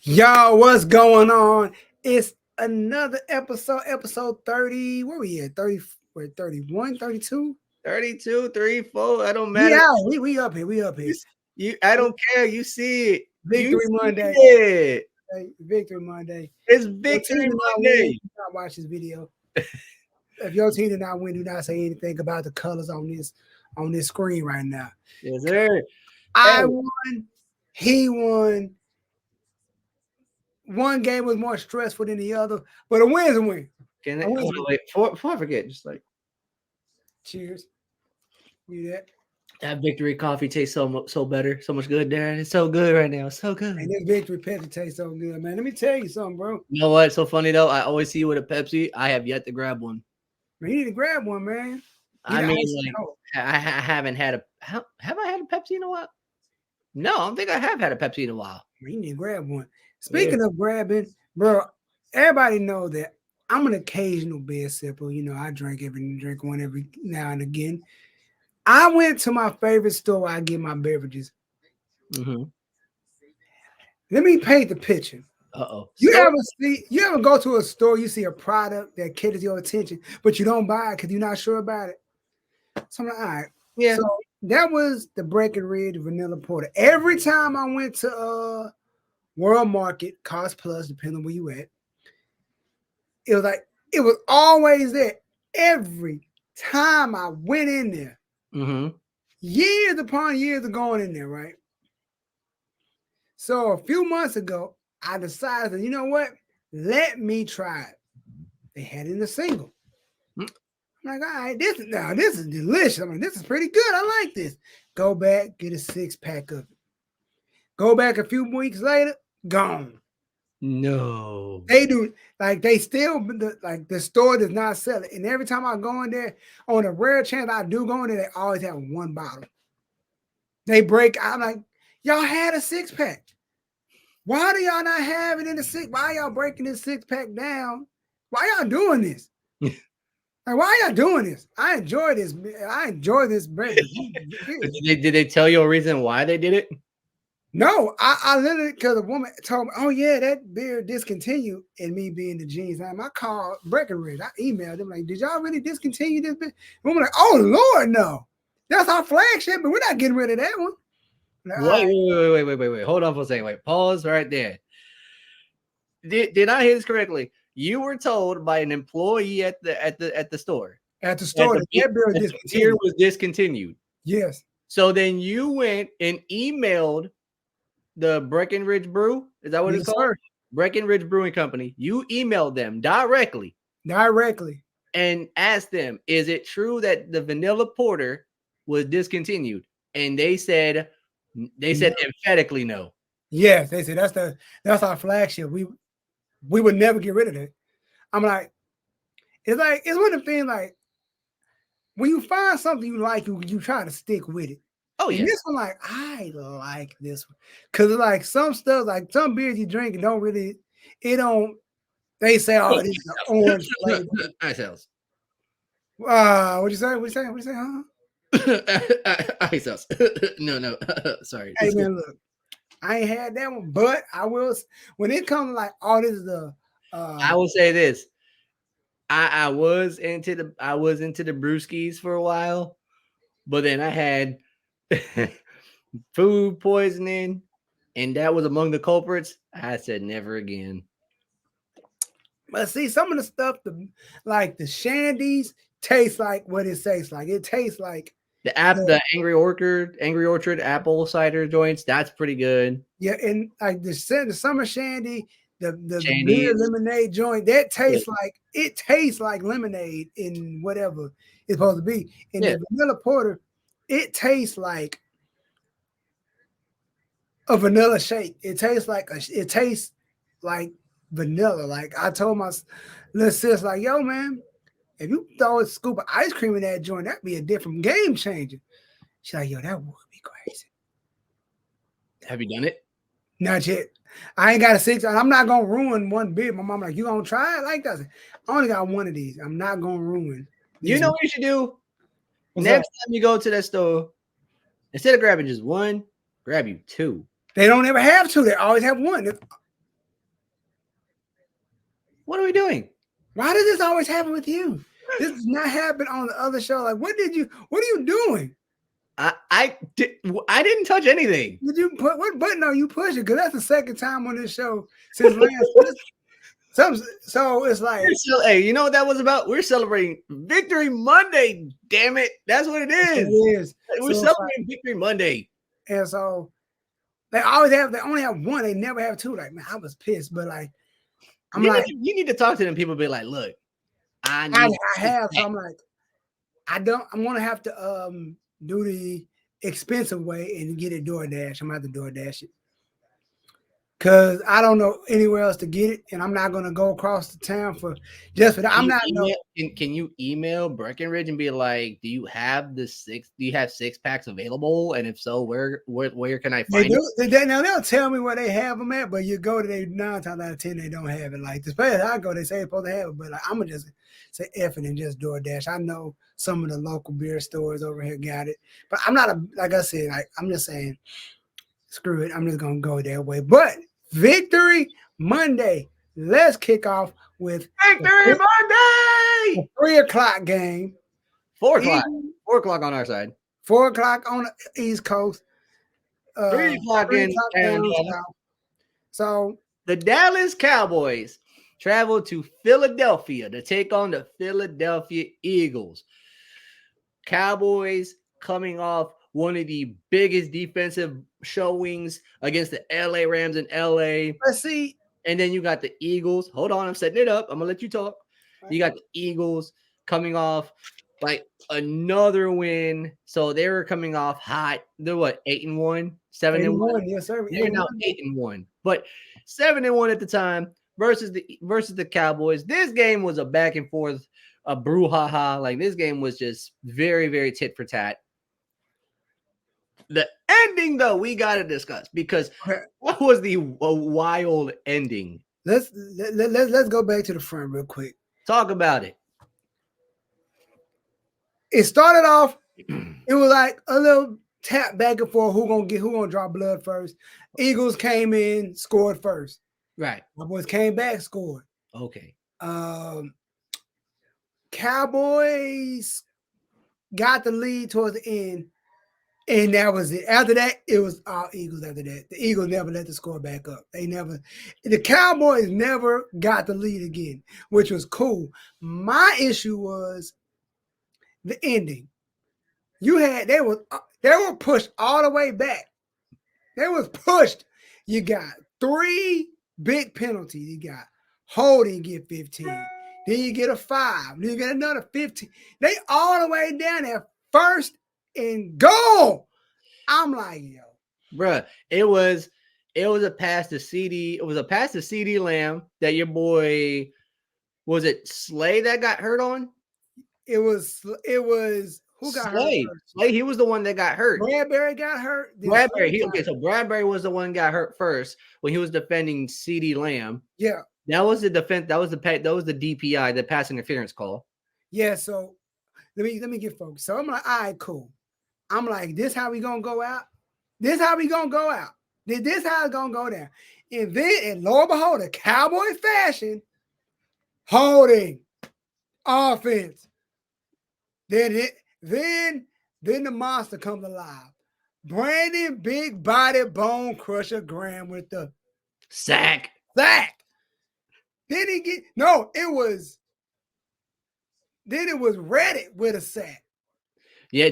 Yo, what's going on? It's another episode 30. Where we at? 30, we're 31, 32? 32, 34. I don't matter. Yeah, we up here. We up here. I don't care. You see it. Victory You Monday. see it. Hey, Victory Monday. It's Your Victory team did not Monday. win, do not watch this video. If your team did not win, do not say anything about the colors on this screen right now. Yes, sir. I Hey. won. He won. One game was more stressful than the other, but a win's a win. Can I wait before I forget? Just like Cheers. You that? that victory coffee tastes so better, so much good there. It's so good right now. So good. And this victory Pepsi tastes so good, man. Let me tell you something, bro. You know what? It's so funny though. I always see you with a Pepsi. I have yet to grab one. Man, you need to grab one, man. I mean, like, I haven't had a. Have I had a Pepsi in a while? No, I don't think I have had a Pepsi in a while. Man, you need to grab one. Speaking of grabbing, bro, everybody know that I'm an occasional beer sipper. You know, I drink one every now and again. I went to my favorite store where I get my beverages. Mm-hmm. Let me paint the picture. You ever go to a store, you see a product that catches your attention, but you don't buy it because you're not sure about it? So I'm like, all right. Yeah. So that was the Breckenridge Vanilla Porter. Every time I went to World Market, Cost Plus, depending on where you at, it was always there. Every time I went in there, years upon years of going in there, right? So a few months ago, I decided, you know what? Let me try it. They had it in a single. I'm like, all right, this is delicious. I'm like, this is pretty good. I like this. Go back, get a 6-pack of it. Go back a few weeks later, gone. No. They do, like, they still, like, the store does not sell it. And every time I go in there, on a rare chance I do go in there, they always have one bottle. They break, I'm like, y'all had a 6-pack. Why do y'all not have it in the 6? Why y'all breaking this 6-pack down? Why y'all doing this? Like, why y'all doing this? I enjoy this. I enjoy this bread. Did they tell you a reason why they did it? No, I literally, because the woman told me, oh yeah, that beer discontinued, and me being the genius, I called Breckenridge. I emailed them like, did y'all really discontinue this beer? The woman like, oh Lord, no. That's our flagship, but we're not getting rid of that one. Like, wait. Hold on for a second. Wait, pause right there. Did I hear this correctly? You were told by an employee at the store. At the store, that beer was discontinued. Yes. So then you went and emailed the Breckenridge Brew. Is that what it's called? Sir. Breckenridge Brewing Company. You emailed them directly. And asked them, is it true that the vanilla porter was discontinued? And they said emphatically no. Yes, they said that's our flagship. We would never get rid of it. I'm like, it's one of the things, like, when you find something you like, you try to stick with it. Oh, yeah. And this one, like, I like this one. Because, like, some stuff, like, some beers you drink, they say, oh, this is an orange flavor. What'd you say? What'd you say, huh? Ice sauce. No. Sorry. Hey, man, look. I ain't had that one, but I will. When it comes to, like, all this is I will say this. I was into the brewskis for a while, but then I had food poisoning, and that was among the culprits. I said never again. But see, some of the stuff, like the shandies, taste like what it tastes like. It tastes like the Angry Orchard apple cider joints. That's pretty good. Yeah, and like the summer shandy, the beer lemonade joint, that tastes like lemonade in whatever it's supposed to be. And the vanilla porter, it tastes like a vanilla shake. It tastes like vanilla. Like, I told my little sis, like, yo, man, if you throw a scoop of ice cream in that joint, that'd be a different game changer. She's like, yo, that would be crazy. Have you done it? Not yet. I ain't got a 6. I'm not gonna ruin one beer. My mom like, you gonna try it? Like that? I only got one of these. I'm not gonna ruin. You know what you should do? Next time you go to that store, instead of grabbing just one, grab you 2. They don't ever have 2. They always have 1. What are we doing? Why does this always happen with you? This does not happen on the other show. Like, what are you doing? I didn't touch anything. Did you put what button are you pushing? Because that's the second time on this show since last. So it's like, hey, you know what that was about? We're celebrating Victory Monday. Damn it, that's what it is. We're celebrating Victory Monday, and so they only have one. They never have two. Like, man, I was pissed, but like, you need to talk to them. People be like, look, I have. So I'm like, I'm gonna have to do the expensive way and get it DoorDash. I'm gonna have to DoorDash it because I don't know anywhere else to get it, and I'm not gonna go across the town for that. I'm not. Can you email Breckenridge and be like, do you have 6 packs available? And if so, where can I find it? Now they'll tell me where they have them at, but you go to 9 times out of 10 they don't have it. Like the place I go, they say they're supposed to have it, but like, I'm gonna just say F it and just DoorDash. I know some of the local beer stores over here got it, but I'm not like I said, like I'm just saying, screw it. I'm just gonna go that way. But Victory Monday. Let's kick off with Victory Monday. 3:00 game. 4:00. 4:00 on our side. 4:00 on the East Coast. 3:00 in Arizona. So the Dallas Cowboys travel to Philadelphia to take on the Philadelphia Eagles. Cowboys coming off one of the biggest defensive showings against the LA Rams in LA. Let's see. And then you got the Eagles. Hold on, I'm setting it up. I'm gonna let you talk. You got the Eagles coming off like another win. So they were coming off hot. They're what, 8-1, 7-1? Yes, sir. They're now 8-1, but 7-1 at the time versus the Cowboys. This game was a back and forth, a brouhaha. Like this game was just very, very tit for tat. The ending, though, we got to discuss because what was the wild ending? Let's go back to the front real quick. Talk about it. It started off. It was like a little tap back and forth. Who gonna draw blood first? Eagles came in, scored first. Right. Cowboys came back, scored. Okay. Cowboys got the lead towards the end. And that was it. After that, it was all Eagles after that. The Eagles never let the score back up. The Cowboys never got the lead again, which was cool. My issue was the ending. They were pushed all the way back. They was pushed. You got 3 big penalties. You got holding, get 15. Then you get a 5. Then you get another 15. They all the way down there. First and goal. I'm like, yo, bruh, it was a pass to CD. It was a pass to CD Lamb that your boy, was it Slay that got hurt on? It was who got hurt? Slay, he was the one that got hurt. Bradbury got hurt. So Bradbury was the one that got hurt first when he was defending CD Lamb. Yeah, that was the defense. That was the DPI, the pass interference call. Yeah, so let me get focused. So I'm like, all right, cool. I'm like, this how we gonna go out? This how we gonna go out? This how it's gonna go down? And then, and lo and behold, a Cowboy fashion, holding, offense. Then the monster comes alive. Brandon Big Body Bone Crusher Graham with the sack. Then it was Reddit with a sack. Yeah,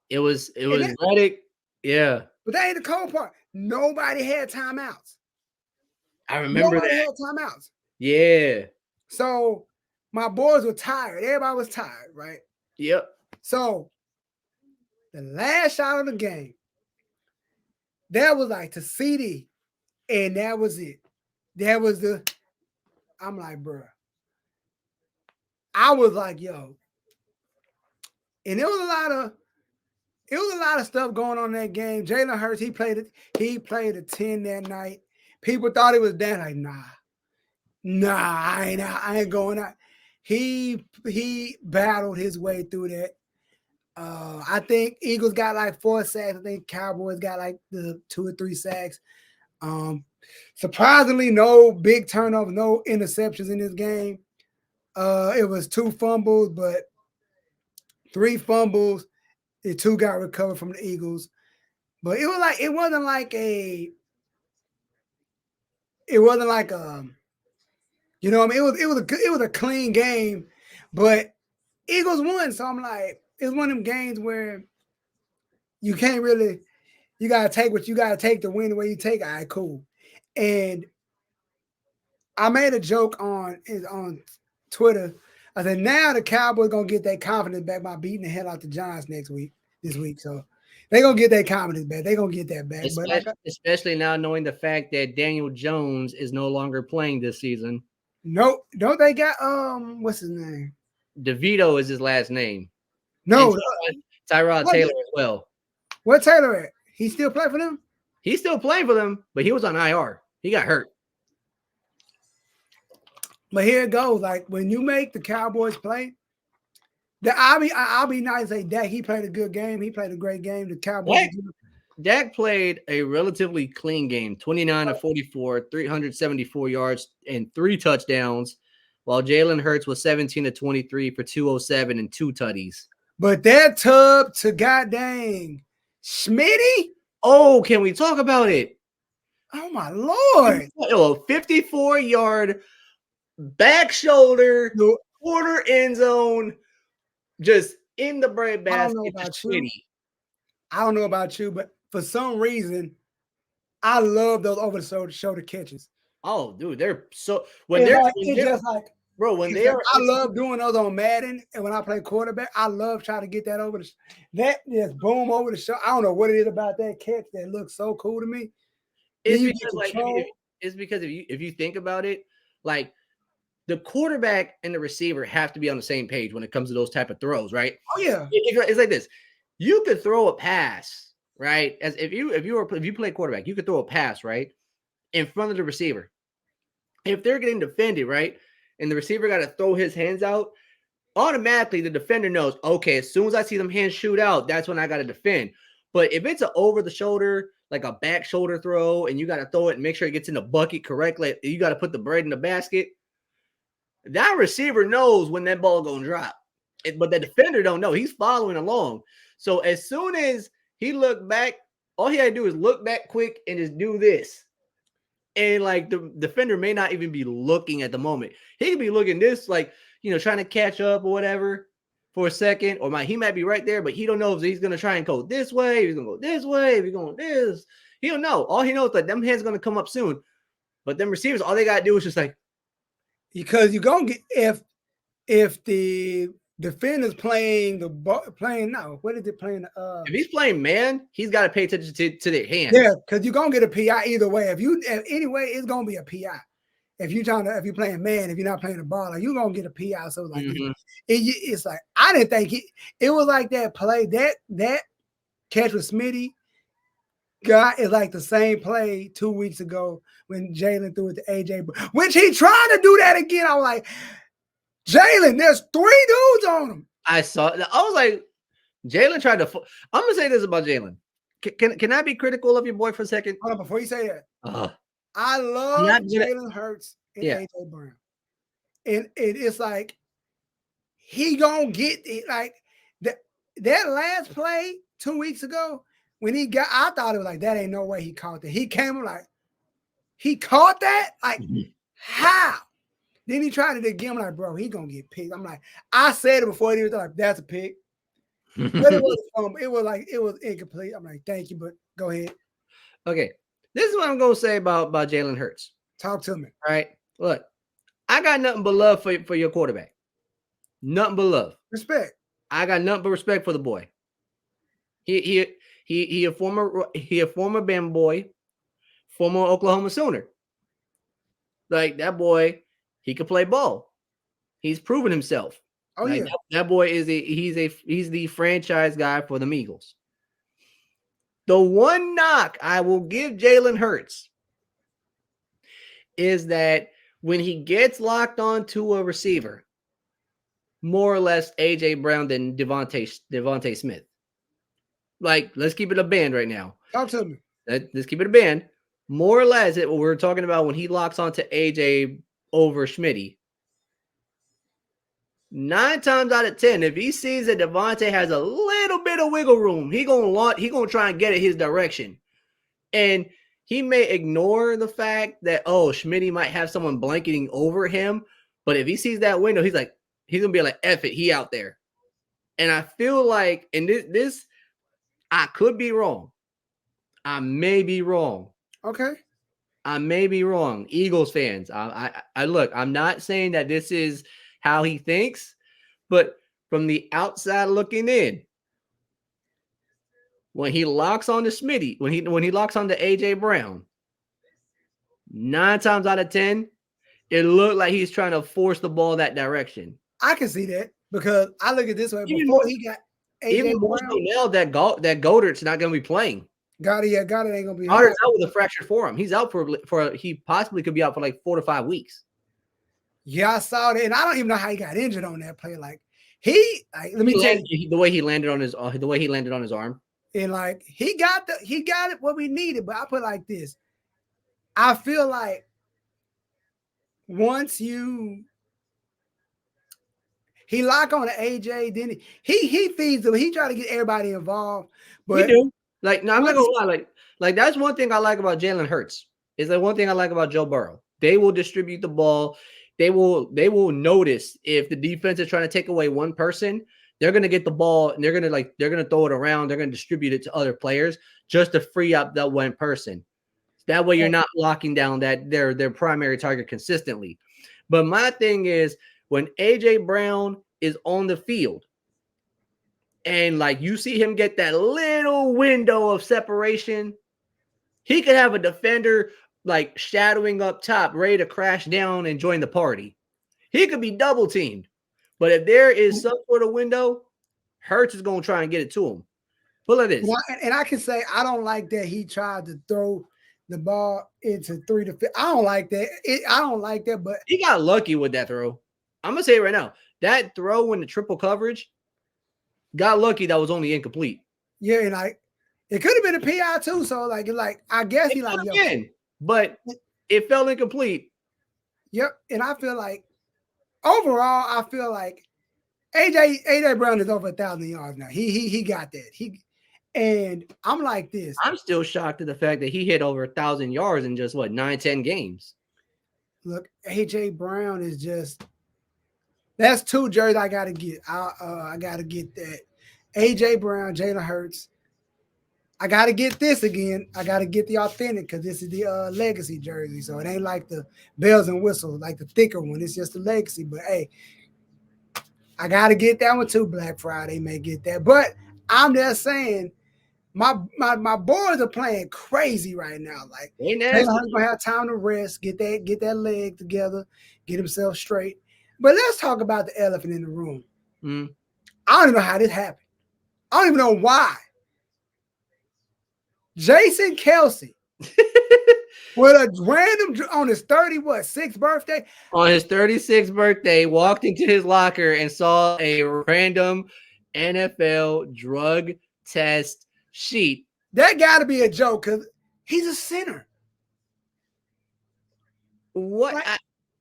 it was Reddit. Yeah. But that ain't the cold part. Nobody had timeouts. I remember Nobody that. had timeouts. Yeah. So my boys were tired. Everybody was tired, right? Yep. So the last shot of the game, that was like to CD, and that was it. That was I'm like, bro. I was like, yo. And there was a lot of stuff going on in that game. Jalen Hurts, he played a 10 that night. People thought it was that. Like, nah, I ain't going out. He battled his way through that. I think Eagles got like 4 sacks. I think Cowboys got like the 2 or 3 sacks. Surprisingly, no big turnover, no interceptions in this game. It was 2 fumbles, but 3 fumbles. The 2 got recovered from the Eagles. But it wasn't like a you know what I mean? It was a clean game, but Eagles won. So I'm like, it's one of them games where you can't really, you gotta take what you gotta take to win the way you take. All right, cool. And I made a joke on Twitter. I said, now the Cowboys gonna get their confidence back by beating the hell out the Giants this week. So they're gonna get their confidence back. They're gonna get that back. Especially now knowing the fact that Daniel Jones is no longer playing this season. No, don't they got what's his name? DeVito is his last name. No, Tyrod Taylor as well. What Taylor at? He still play for them? He's still playing for them, but he was on IR. He got hurt. But here it goes. Like when you make the Cowboys play, I'll be nice and say Dak, he played a good game. He played a great game. The Cowboys. Dak played a relatively clean game, 29 of 44, 374 yards, and 3 touchdowns, while Jalen Hurts was 17 of 23 for 207 and 2 tutties. But that tub to goddamn Smitty. Oh, can we talk about it? Oh my Lord. A 54-yard back shoulder, quarter end zone, just in the bread basket. I don't know about you, but for some reason, I love those over the shoulder catches. Oh, dude, they're so I love doing those on Madden, and when I play quarterback, I love trying to get that over that just boom over the shoulder. I don't know what it is about that catch that looks so cool to me. It's because if you think about it, like the quarterback and the receiver have to be on the same page when it comes to those type of throws, right? Oh yeah, it's like this. You could throw a pass, right? As if you play quarterback, you could throw a pass, right, in front of the receiver. If they're getting defended, right, and the receiver got to throw his hands out, automatically the defender knows, okay, as soon as I see them hands shoot out, that's when I got to defend. But if it's an over the shoulder, like a back shoulder throw, and you got to throw it and make sure it gets in the bucket correctly, you got to put the bread in the basket. That receiver knows when that ball gonna drop, but the defender don't know. He's following along. So as soon as he looked back, all he had to do is look back quick and just do this. And like the defender may not even be looking at the moment. He could be looking this, like, trying to catch up or whatever for a second, or he might be right there, but he don't know if he's gonna try and go this way, if he's gonna go this way, if he's going this. He don't know. All he knows is that them hands are gonna come up soon. But them receivers, all they gotta do is just like, because you're gonna get if the defender's playing what is it playing? If he's playing man, he's got to pay attention to their hands. Yeah, because you're gonna get a PI either way. Anyway, it's gonna be a PI. If you're playing man, if you're not playing the ball, like, you're gonna get a PI. So like it's like I didn't think it was like that play that catch with Smitty. God is like the same play 2 weeks ago when Jalen threw it to AJ, which he tried to do that again. I was like, Jalen, there's 3 dudes on him. I was like, Jalen tried to. I'm gonna say this about Jalen. Can I be critical of your boy for a second? Hold on, before you say that, I love Jalen Hurts and AJ Brown, and it's like he gonna get it. Like that last play 2 weeks ago. When I thought it was like, that ain't no way he caught that. He came like, he caught that? Like, how? Then he tried it again. I'm like, bro, he gonna get picked. I'm like, I said it before. He was like, that's a pick. But it was incomplete. I'm like, thank you, but go ahead. Okay, this is what I'm gonna say about Jalen Hurts. Talk to me. All right, look, I got nothing but love for your quarterback. Nothing but love. Respect. I got nothing but respect for the boy. He a former Bama boy, former Oklahoma Sooner. Like, that boy, he could play ball. He's proven himself. Oh, like, yeah. That boy he's the franchise guy for the Eagles. The one knock I will give Jalen Hurts is that when he gets locked onto a receiver, more or less AJ Brown than Devontae Smith. Like, let's keep it a band right now. Talk to me. Let's keep it a band. more or less what we're talking about when he locks onto AJ over Schmitty. 9 times out of 10, if he sees that Devontae has a little bit of wiggle room, he gonna try and get it his direction. And he may ignore the fact that, Schmitty might have someone blanketing over him. But if he sees that window, he's gonna be like, F it, he out there. And I feel like, and this I could be wrong. I may be wrong. Okay. I may be wrong. Eagles fans, I look, I'm not saying that this is how he thinks, but from the outside looking in, when he locks on to Schmitty, when he locks on to AJ Brown, 9 times out of 10, it looked like he's trying to force the ball that direction. I can see that because I look at it this way. Before he got AJ even more so now that Goddard's not going to be playing. Goddard ain't going to be. Goddard's out with a fractured forearm. He's out for he possibly could be out for like 4 to 5 weeks. Yeah, I saw that, and I don't even know how he got injured on that play. Let me tell you the way he landed on his arm. And he got it what we needed. But I put it like this: I feel like once he lock on to AJ, then he feeds them. He try to get everybody involved. But we do. I'm not gonna lie. Like that's one thing I like about Jalen Hurts. Is that one thing I like about Joe Burrow? They will distribute the ball. They will notice if the defense is trying to take away one person. They're gonna get the ball and they're gonna throw it around. They're gonna distribute it to other players just to free up that one person. That way, you're not locking down that their primary target consistently. But my thing is when AJ Brown is on the field and you see him get that little window of separation, he could have a defender shadowing up top, ready to crash down and join the party. He could be double teamed. But if there is some sort of window, Hurts is going to try and get it to him. But look at this. And I can say I don't like that he tried to throw the ball into 3 to 5. I don't like that. I don't like that, but he got lucky with that throw. I'm going to say it right now. That throw in the triple coverage, got lucky that was only incomplete. Yeah, and it could have been a PI too. So I guess he but it fell incomplete. Yep. And I feel like overall, I feel like AJ Brown is over 1,000 yards now. He got that. And I'm like this. I'm still shocked at the fact that he hit over 1,000 yards in just 9-10 games. Look, AJ Brown is just that's 2 jerseys I gotta get. I gotta get that. AJ Brown, Jalen Hurts. I gotta get this again. I gotta get the authentic because this is the legacy jersey. So it ain't like the bells and whistles, like the thicker one. It's just the legacy. But hey, I gotta get that one too. Black Friday may get that. But I'm just saying, my boys are playing crazy right now. Jalen Hurts gonna have time to rest, get that leg together, get himself straight. But let's talk about the elephant in the room. I don't even know how this happened. I don't even know why. Jason Kelce with a random on his 6th birthday. On his 36th birthday, walked into his locker and saw a random NFL drug test sheet. That got to be a joke because he's a sinner. What?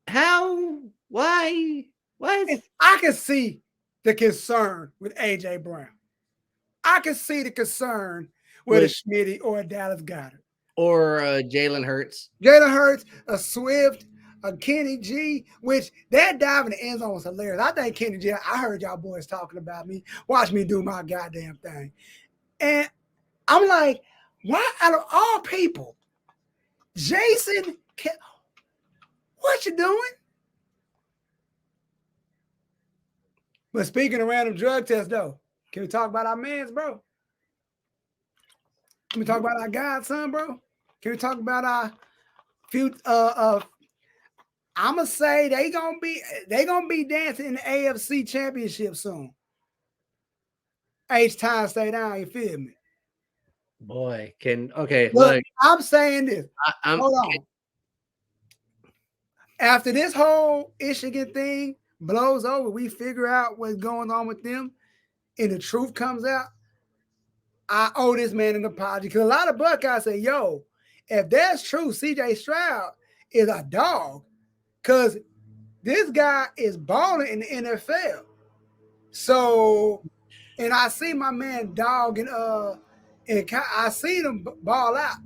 How? Why? What? I can see the concern with AJ Brown. I can see the concern with a Schmitty or a Dallas Goddard. Or Jalen Hurts. Jalen Hurts, a Swift, a Kenny G, which that dive in the end zone was hilarious. I think Kenny G, I heard y'all boys talking about me. Watch me do my goddamn thing. And I'm like, why out of all people, Jason, what you doing? But speaking of random drug tests, though, can we talk about our mans, bro? Can we talk about our godson, bro? Can we talk about our future? I'ma say they gonna be dancing in the AFC Championship soon. H-Time, stay down. You feel me? Boy, look. I'm saying this. Hold on. After this whole Michigan thing blows over, we figure out what's going on with them, and the truth comes out. I owe this man an apology because a lot of Buckeyes say, yo, if that's true, CJ Stroud is a dog, because this guy is balling in the NFL. So, and I see my man Dog and I seen him ball out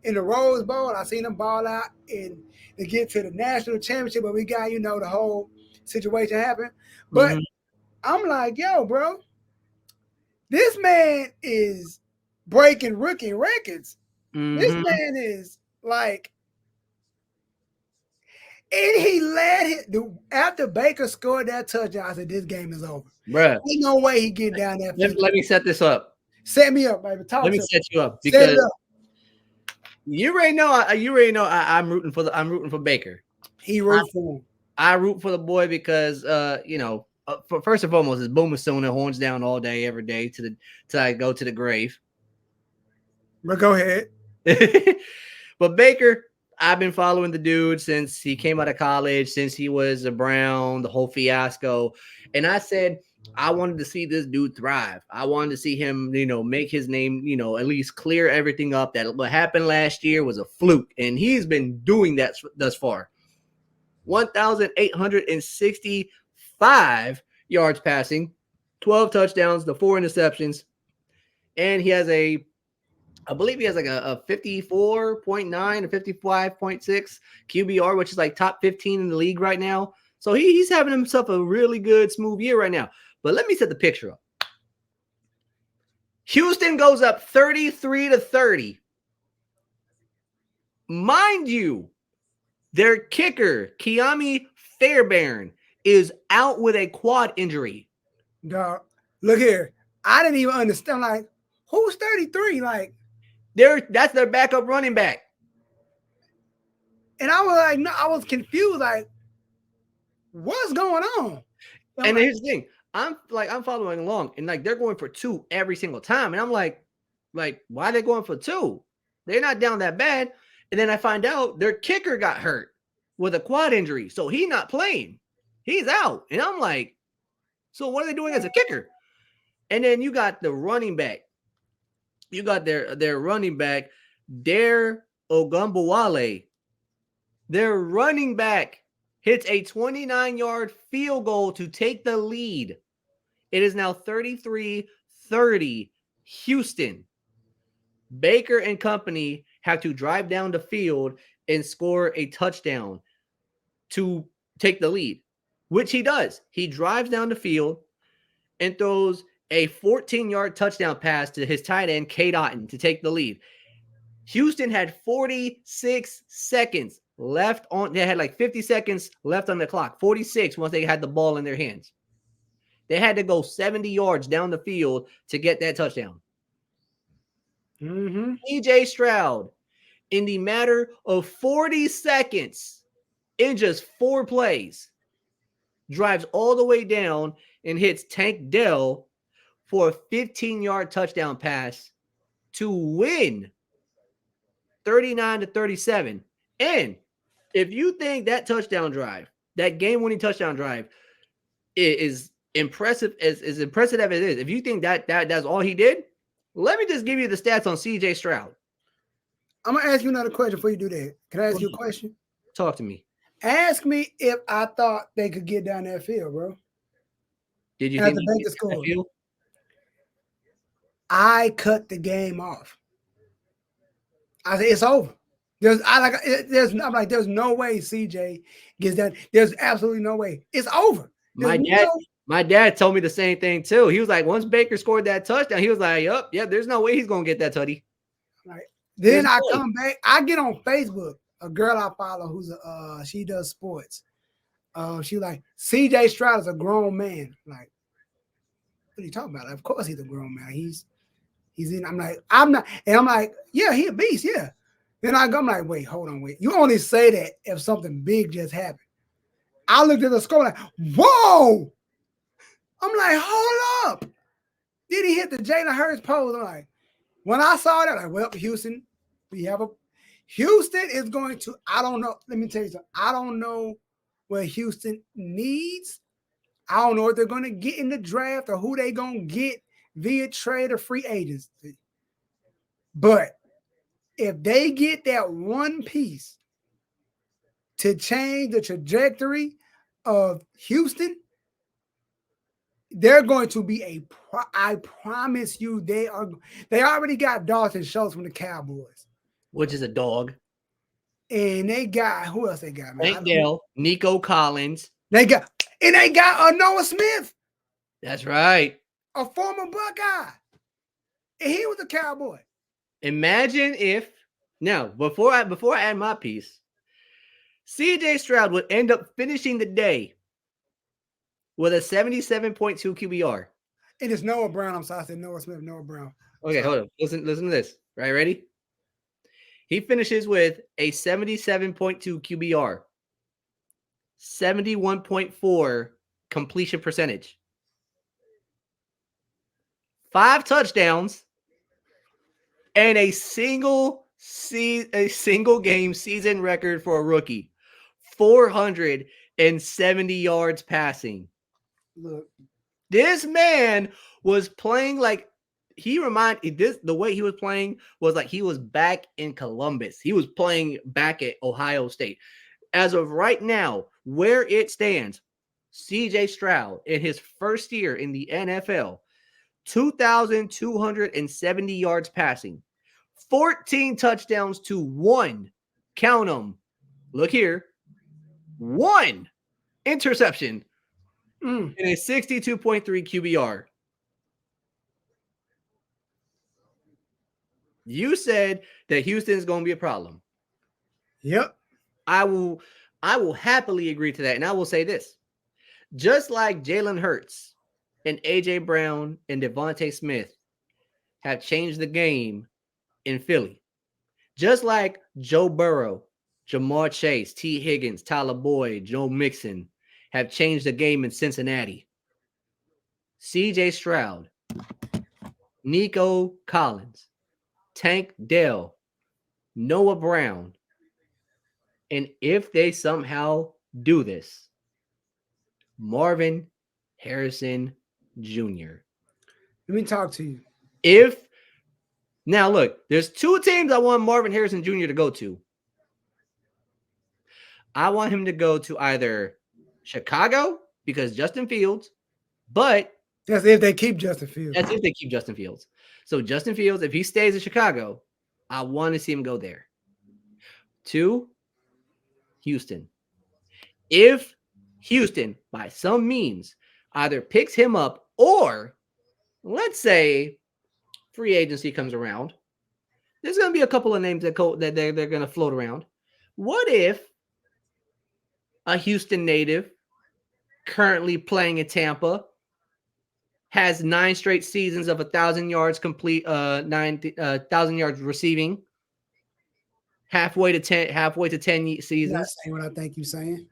in the Rose Bowl. I seen him ball out in to get to the national championship, but we got, the whole situation happened. But I'm like, yo, bro, this man is breaking rookie records. This man is like, and he led it after Baker scored that touchdown. I said, this game is over. Bruh. There's no way he get down that field. Let me set this up. Set me up, baby. Let me set you up, because you already know I'm rooting for Baker. He roots for him. I root for the boy because first and foremost, it's Boomer Sooner, horns down all day, every day till I go to the grave. But go ahead. But Baker, I've been following the dude since he came out of college, since he was a Brown, the whole fiasco. And I said, I wanted to see this dude thrive. I wanted to see him, make his name, at least clear everything up. That what happened last year was a fluke. And he's been doing that thus far. 1,865 yards passing, 12 touchdowns, the 4 interceptions. And he has I believe he has like a 54.9 or 55.6 QBR, which is like top 15 in the league right now. So he's having himself a really good, smooth year right now. But let me set the picture up. Houston goes up 33-30. Mind you, their kicker, Kiami Fairbairn, is out with a quad injury. Dog, look here. I didn't even understand. Like, who's 33? Like, that's their backup running back. And I was like, no, I was confused. Like, what's going on? And here's the thing. I'm following along, and like they're going for 2 every single time. And I'm like, why are they going for 2? They're not down that bad. And then I find out their kicker got hurt with a quad injury. So he's not playing. He's out. And I'm like, so what are they doing as a kicker? And then you got the running back. You got their running back, Dare Ogunbowale. Their running back hits a 29-yard field goal to take the lead. It is now 33-30 Houston. Baker and company have to drive down the field and score a touchdown to take the lead, which he does. He drives down the field and throws a 14-yard touchdown pass to his tight end, Cade Otton, to take the lead. Houston had 46 seconds left on. They had like 50 seconds left on the clock. 46 once they had the ball in their hands. They had to go 70 yards down the field to get that touchdown. CJ Stroud, in the matter of 40 seconds, in just 4 plays, drives all the way down and hits Tank Dell for a 15-yard touchdown pass to win 39-37. And if you think that touchdown drive, that game-winning touchdown drive, is impressive as impressive as it is, if you think that's all he did, let me just give you the stats on CJ Stroud. I'm gonna ask you another question before you do that. Can I ask you a question? Talk to me. Ask me if I thought they could get down that field, bro. Did you think they could score? I cut the game off. I said it's over. There's no way CJ gets that. There's absolutely no way. It's over. My dad told me the same thing too. He was like, once Baker scored that touchdown, he was like, "Yep, there's no way he's gonna get that tutty." Right. Then I come back. I get on Facebook. A girl I follow who's she does sports. She like, CJ Stroud is a grown man. Like, what are you talking about? Like, of course he's a grown man. He's in. I'm like, yeah, he a beast. Yeah. Then I'm like, wait. You only say that if something big just happened. I looked at the score like, whoa. I'm like, hold up. Did he hit the Jalen Hurts pose? I'm like, when I saw that, well, Houston, Houston is going to, I don't know. Let me tell you something. I don't know what Houston needs. I don't know if they're going to get in the draft or who they're going to get via trade or free agency. But if they get that one piece to change the trajectory of Houston, they're going to be I promise you, they already got Dalton Schultz from the Cowboys, which is a dog. And they got, who else they got, man? Tank Dell, Nico Collins. They got Noah Smith. That's right. A former Buckeye. And he was a Cowboy. Imagine if, now, before I add my piece, CJ Stroud would end up finishing the day with a 77.2 QBR. And it's Noah Brown. I'm sorry, I said Noah Smith, Noah Brown. Okay, hold on. Listen to this. Right, ready? He finishes with a 77.2 QBR, 71.4 completion percentage, 5 touchdowns, and a single game season record for a rookie, 470 yards passing. Look, this man was playing like the way he was playing was like he was back in Columbus. He was playing back at Ohio State. As of right now, where it stands, CJ Stroud in his first year in the NFL, 2,270 yards passing, 14 touchdowns to 1, count them, look here, 1 interception, and a 62.3 QBR. You said that Houston is going to be a problem. Yep. I will happily agree to that. And I will say this. Just like Jalen Hurts and A.J. Brown and Devontae Smith have changed the game in Philly, just like Joe Burrow, Jamar Chase, T. Higgins, Tyler Boyd, Joe Mixon have changed the game in Cincinnati, C.J. Stroud, Nico Collins, Tank Dell, Noah Brown, and if they somehow do this, Marvin Harrison Jr. Let me talk to you. Now look, there's 2 teams I want Marvin Harrison Jr. to go to. I want him to go to either Chicago because Justin Fields, but that's if they keep Justin Fields. That's if they keep Justin Fields. So Justin Fields, if he stays in Chicago, I want to see him go there. 2, Houston. If Houston, by some means, either picks him up or, let's say, free agency comes around, there's going to be a couple of names that they're going to float around. What if a Houston native currently playing in Tampa has 9 straight seasons of 1,000 yards complete, 9,000 yards receiving, halfway to 10 seasons. You're not saying what I think you're saying.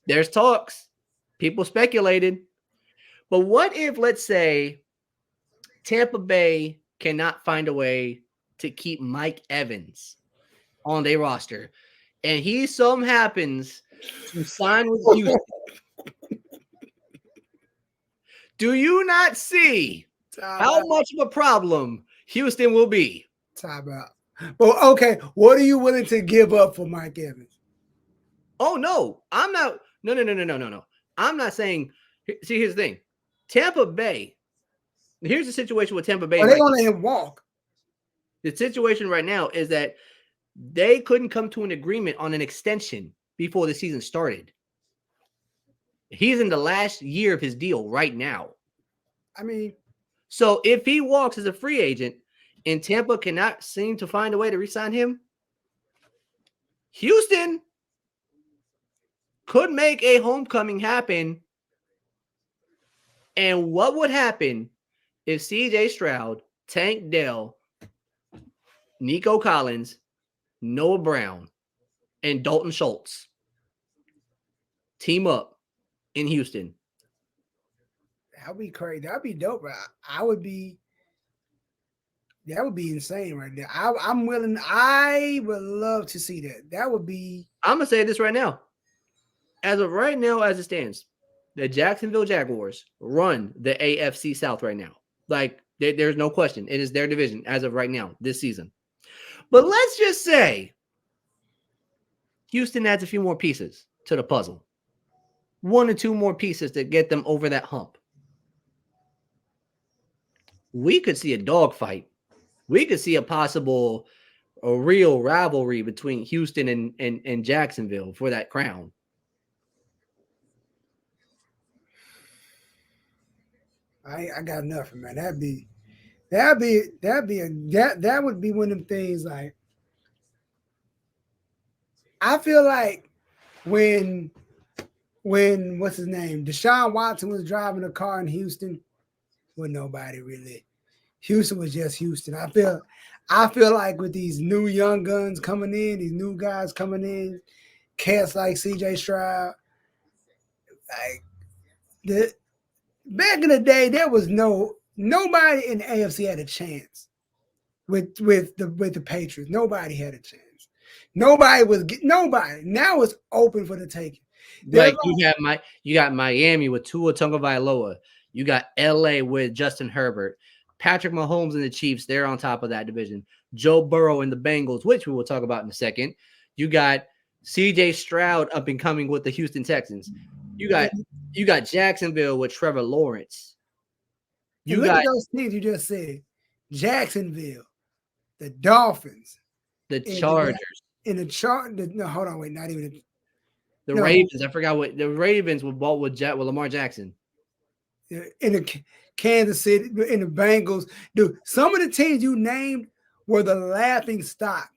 There's talks. People speculated. But what if, let's say, Tampa Bay cannot find a way to keep Mike Evans on their roster, and he somehow happens to sign with Houston? Do you not see how much of a problem Houston will be? Time out. Well, okay. What are you willing to give up for Mike Evans? Oh, no. I'm not. No. I'm not saying. See, here's the thing. Tampa Bay. Here's the situation with Tampa Bay. Are they going to let him walk? The situation right now is that they couldn't come to an agreement on an extension before the season started. He's in the last year of his deal right now. I mean, so if he walks as a free agent and Tampa cannot seem to find a way to re-sign him, Houston could make a homecoming happen. And what would happen if CJ Stroud, Tank Dell, Nico Collins, Noah Brown, and Dalton Schultz team up in Houston? That would be crazy. That would be dope. That would be insane right there. I'm willing. I would love to see that. That would be. I'm going to say this right now. As of right now, as it stands, the Jacksonville Jaguars run the AFC South right now. Like, there's no question. It is their division as of right now, this season. But let's just say Houston adds a few more pieces to the puzzle. 1 or 2 more pieces to get them over that hump. We could see a dogfight. We could see a real rivalry between Houston and Jacksonville for that crown. I got nothing, man. That would be one of them things. Like, I feel like when what's his name, Deshaun Watson was driving a car in Houston, well, nobody really. Houston was just Houston. I feel like with these new young guns coming in, these new guys coming in, cats like CJ Stroud, like back in the day, there was nobody in the AFC had a chance with the Patriots. Nobody had a chance. Nobody. Now it's open for the taking. Like you got Miami with Tua Tagovailoa. You got LA with Justin Herbert. Patrick Mahomes and the Chiefs, they're on top of that division. Joe Burrow and the Bengals, which we will talk about in a second. You got CJ Stroud up and coming with the Houston Texans. You got Jacksonville with Trevor Lawrence. You look at those teams you just said. Jacksonville, the Dolphins, the Chargers. No, hold on, wait, not even the Ravens. I forgot what the Ravens were bought with Lamar Jackson. In the Kansas City, in the Bengals. Dude, some of the teams you named were the laughing stock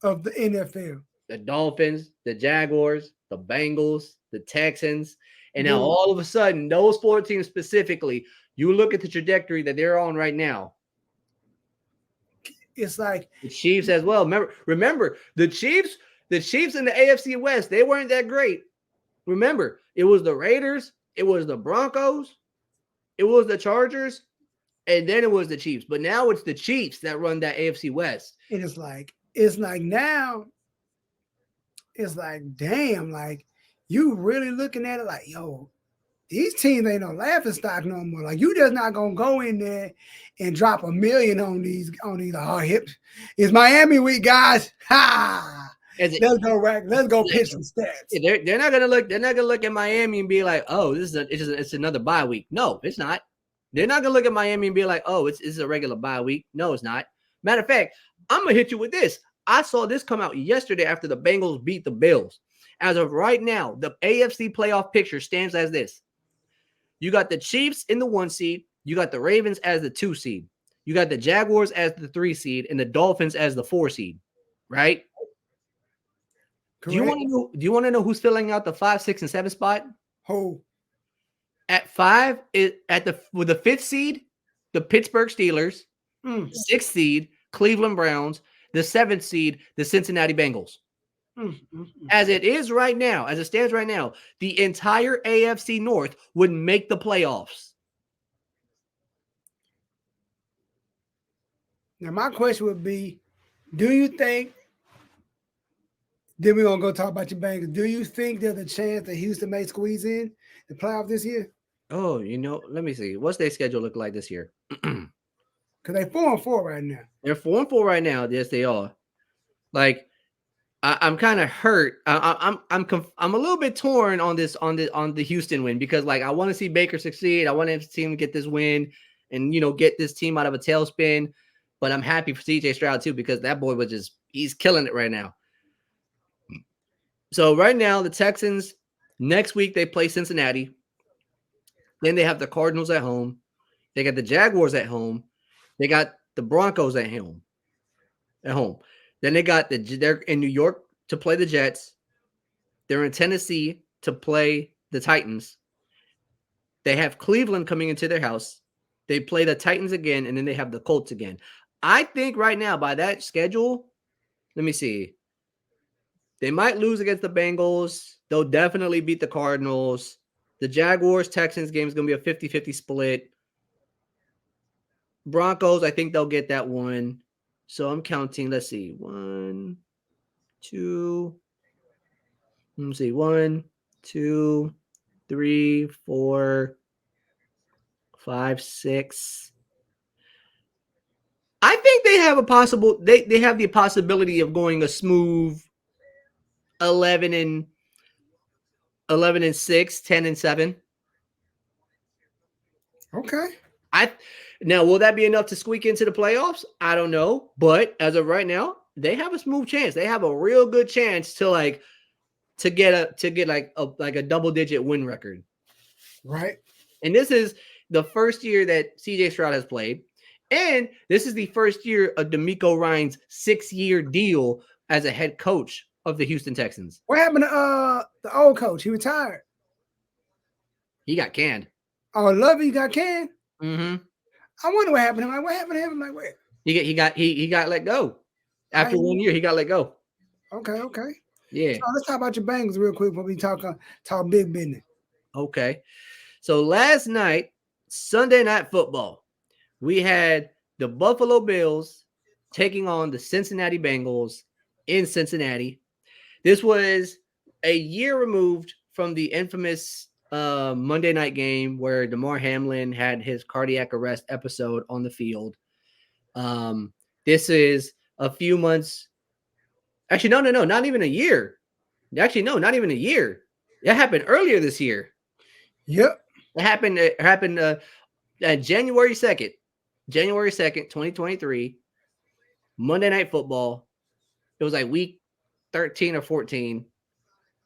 of the NFL. The Dolphins, the Jaguars, the Bengals, the Texans. And now all of a sudden, those 4 teams specifically, you look at the trajectory that they're on right now. It's like the Chiefs as well. Remember the Chiefs in the AFC West, they weren't that great. Remember, it was the Raiders, it was the Broncos, it was the Chargers, and then it was the Chiefs. But now it's the Chiefs that run that AFC West. And it's like now, it's like, damn, like you really looking at it like, yo, these teams ain't no laughing stock no more. Like, you just not gonna go in there and drop $1 million on these hips. It's Miami week, guys. Ha! Let's go pitch some stats. They're not gonna look at Miami and be like, oh, it's another bye week. No, it's not. They're not gonna look at Miami and be like, oh, it's a regular bye week. No, it's not. Matter of fact, I'm gonna hit you with this. I saw this come out yesterday after the Bengals beat the Bills. As of right now, the AFC playoff picture stands as this. You got the Chiefs in the 1 seed. You got the Ravens as the 2 seed. You got the Jaguars as the 3 seed and the Dolphins as the 4 seed, right? Correct. Do you want to know who's filling out the 5, 6, and 7 spot? Who? At 5 with the 5th seed, the Pittsburgh Steelers. 6th seed, Cleveland Browns. The 7th seed, the Cincinnati Bengals. As it is right now, as it stands right now, the entire AFC North would make the playoffs. Now, my question would be, do you think, then we're going to go talk about your Bengals, do you think there's a chance that Houston may squeeze in the playoff this year? Oh, let me see. What's their schedule look like this year? Because they're 4-4 right now. They're 4-4 right now. Yes, they are. Like, I'm kind of hurt. I'm a little bit torn on the Houston win because, like, I want to see Baker succeed. I want to see him get this win and get this team out of a tailspin. But I'm happy for CJ Stroud too because that boy he's killing it right now. So right now the Texans next week they play Cincinnati. Then they have the Cardinals at home. They got the Jaguars at home. They got the Broncos at home. Then they got they're in New York to play the Jets. They're in Tennessee to play the Titans. They have Cleveland coming into their house. They play the Titans again, and then they have the Colts again. I think right now by that schedule, let me see. They might lose against the Bengals. They'll definitely beat the Cardinals. The Jaguars-Texans game is going to be a 50-50 split. Broncos, I think they'll get that one. So I'm counting, let's see, 1, 2, let me see, 1, 2, 3, 4, 5, 6. I think they have a possible. They have the possibility of going a smooth 11-6, 10-7. Okay. Now, will that be enough to squeak into the playoffs? I don't know, but as of right now, they have a smooth chance. They have a real good chance to get like a double-digit win record. Right. And this is the first year that CJ Stroud has played, and this is the first year of DeMeco Ryans' 6-year deal as a head coach of the Houston Texans. What happened to the old coach? He retired. He got canned. Oh, Lovey got canned. Mm-hmm. I wonder what happened to him. Like, what happened to him? Like, where? He got let go. After 1 year, he got let go. Okay. Yeah. So let's talk about your Bengals real quick before we talk big business. Okay. So last night, Sunday Night Football, we had the Buffalo Bills taking on the Cincinnati Bengals in Cincinnati. This was a year removed from the infamous Monday night game where Damar Hamlin had his cardiac arrest episode on the field. This is a few months. Actually, no, not even a year. Actually, no, not even a year. That happened earlier this year. Yep. It happened January 2nd, 2023, Monday Night Football. It was like week 13 or 14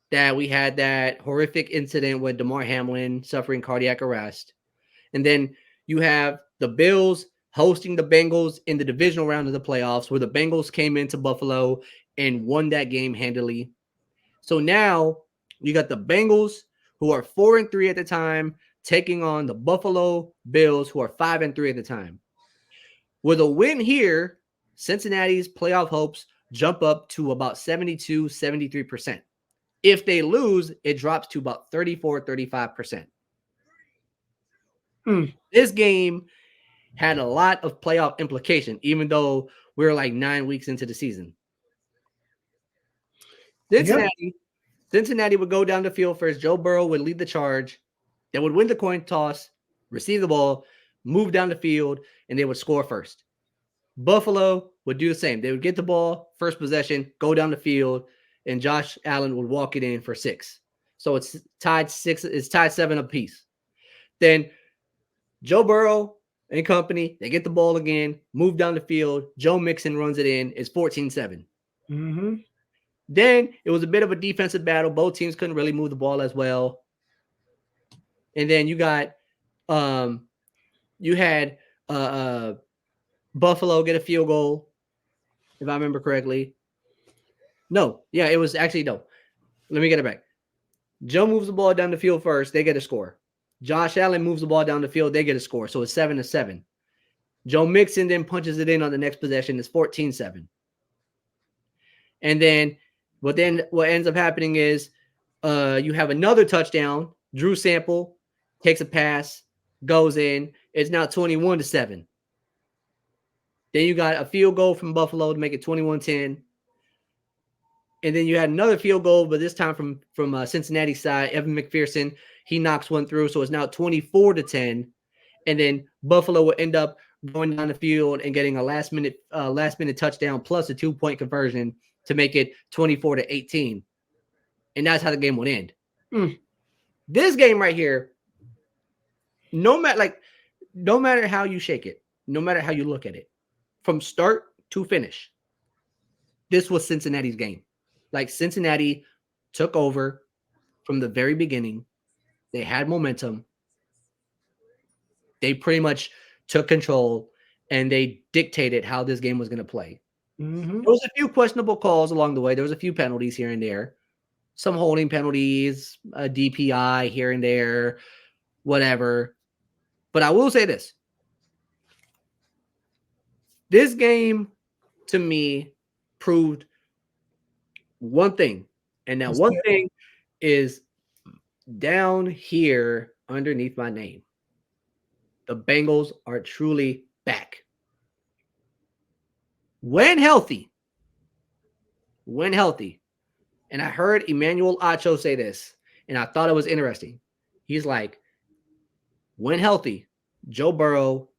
that we had that horrific incident with Damar Hamlin suffering cardiac arrest. And then you have the Bills hosting the Bengals in the divisional round of the playoffs, where the Bengals came into Buffalo and won that game handily. So now you got the Bengals, who are 4-3 at the time, taking on the Buffalo Bills, who are 5-3 at the time. With a win here, Cincinnati's playoff hopes jump up to about 72, 73%. If they lose, it drops to about 34, 35%. This game had a lot of playoff implication, even though we're like 9 weeks into the season. Cincinnati would go down the field first. Joe Burrow would lead the charge. They would win the coin toss, receive the ball, move down the field, and they would score first. Buffalo would do the same. They would get the ball, first possession, go down the field, and Josh Allen would walk it in for 6. So it's tied 6. It's tied 7 apiece. Then Joe Burrow and company, they get the ball again, move down the field. Joe Mixon runs it in. It's 14-7. Mm-hmm. Then it was a bit of a defensive battle. Both teams couldn't really move the ball as well. And then you got, you had Buffalo get a field goal, if I remember correctly. No. Yeah, it was actually no. Let me get it back. Joe moves the ball down the field first. They get a score. Josh Allen moves the ball down the field. They get a score. So it's 7-7. Joe Mixon then punches it in on the next possession. It's 14-7. And then what ends up happening is you have another touchdown. Drew Sample takes a pass, goes in. It's now 21-7. Then you got a field goal from Buffalo to make it 21-10. And then you had another field goal, but this time from Cincinnati side, Evan McPherson, he knocks one through. So it's now 24-10. And then Buffalo will end up going down the field and getting a last minute touchdown plus a 2-point conversion to make it 24-18. And that's how the game would end. This game right here, no matter how you shake it, no matter how you look at it, from start to finish, this was Cincinnati's game. Like, Cincinnati took over from the very beginning. They had momentum. They pretty much took control, and they dictated how this game was going to play. Mm-hmm. There was a few questionable calls along the way. There was a few penalties here and there. Some holding penalties, a DPI here and there, whatever. But I will say this. This game, to me, proved one thing. And that one thing is down here underneath my name. The Bengals are truly back. When healthy. And I heard Emmanuel Acho say this, and I thought it was interesting. He's like, when healthy, Joe Burrow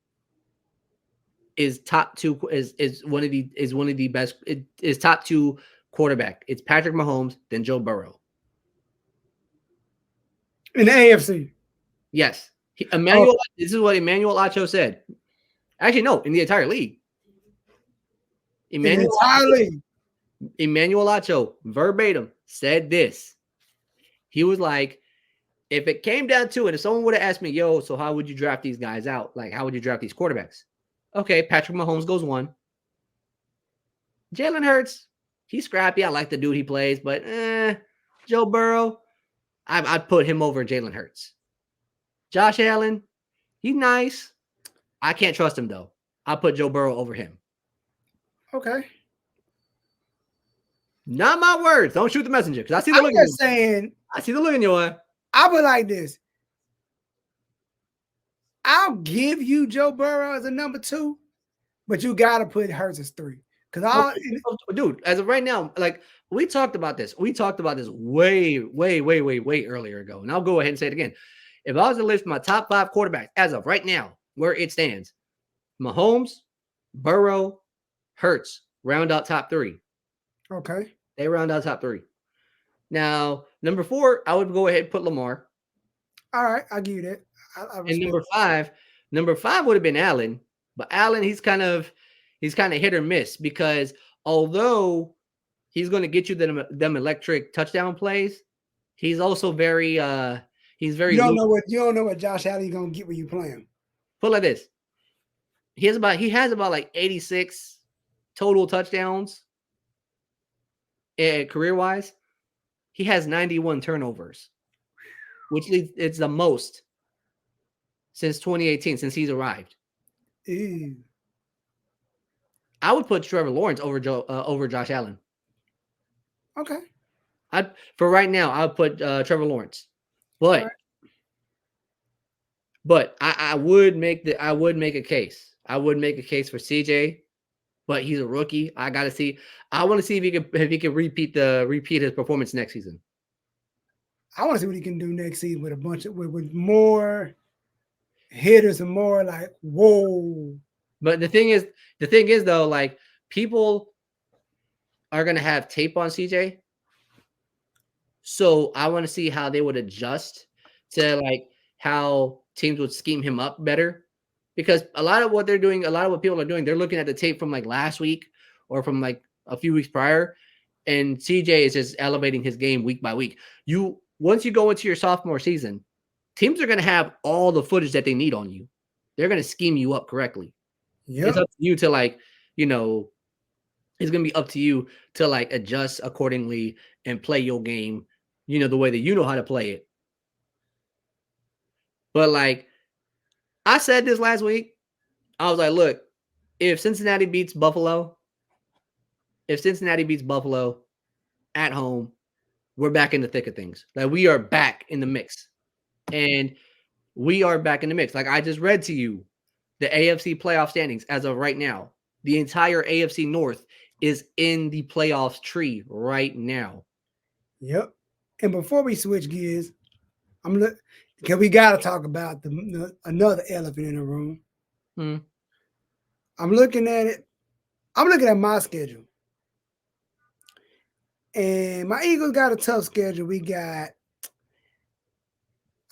is top two is one of the best. It is top two quarterback. It's Patrick Mahomes, then Joe Burrow. In the AFC. Yes. Emmanuel, this is what Emmanuel Acho said. Actually, no, in the entire league. Emmanuel Acho, verbatim, said this. He was like, if it came down to it, if someone would have asked me, yo, so how would you draft these guys out? Like, how would you draft these quarterbacks? Okay, Patrick Mahomes goes 1. Jalen Hurts, he's scrappy. I like the dude he plays, but Joe Burrow, I'd put him over Jalen Hurts. Josh Allen, he's nice. I can't trust him, though. I'll put Joe Burrow over him. Okay. Not my words. Don't shoot the messenger. Because I see the look. Just saying. I see the look in your eye. I would like this. I'll give you Joe Burrow as a number 2, but you gotta put Hurts as 3. Because dude, as of right now, like we talked about this. We talked about this way earlier ago. And I'll go ahead and say it again. If I was to list my top 5 quarterbacks as of right now, where it stands, Mahomes, Burrow, Hurts round out top 3. Okay. They round out top 3. Now, number 4, I would go ahead and put Lamar. All right, I'll give you that. And number 5 would have been Allen. But Allen, he's kind of hit or miss because although he's going to get you them electric touchdown plays, he's also very you don't know what Josh Allen is going to get when you play him. Put like this. He has about like 86 total touchdowns career-wise. He has 91 turnovers, which it's the most since 2018, since he's arrived. Ew. I would put Trevor Lawrence over Josh Allen. Okay. For right now, I would put Trevor Lawrence, but I would make a case. I would make a case for CJ, but he's a rookie. I want to see if he can repeat his performance next season. I want to see what he can do next season with a bunch of with more hitters and more like whoa. But the thing is though, like people are gonna have tape on CJ, so I want to see how they would adjust to like how teams would scheme him up better. Because a lot of what people are doing, they're looking at the tape from like last week or from like a few weeks prior, and CJ is just elevating his game week by week. Once you go into your sophomore season, teams are going to have all the footage that they need on you. They're going to scheme you up correctly. Yep. It's up to you to like, it's going to be up to you to like adjust accordingly and play your game, the way that you know how to play it. But like, I said this last week, I was like, look, if Cincinnati beats Buffalo at home, we're back in the thick of things. Like we are back in the mix. And we are back in the mix. Like I just read to you the AFC playoff standings as of right now. The entire AFC North is in the playoffs tree right now. Yep. And before we switch gears, because we got to talk about another elephant in the room. I'm looking at it. I'm looking at my schedule. And my Eagles got a tough schedule. We got,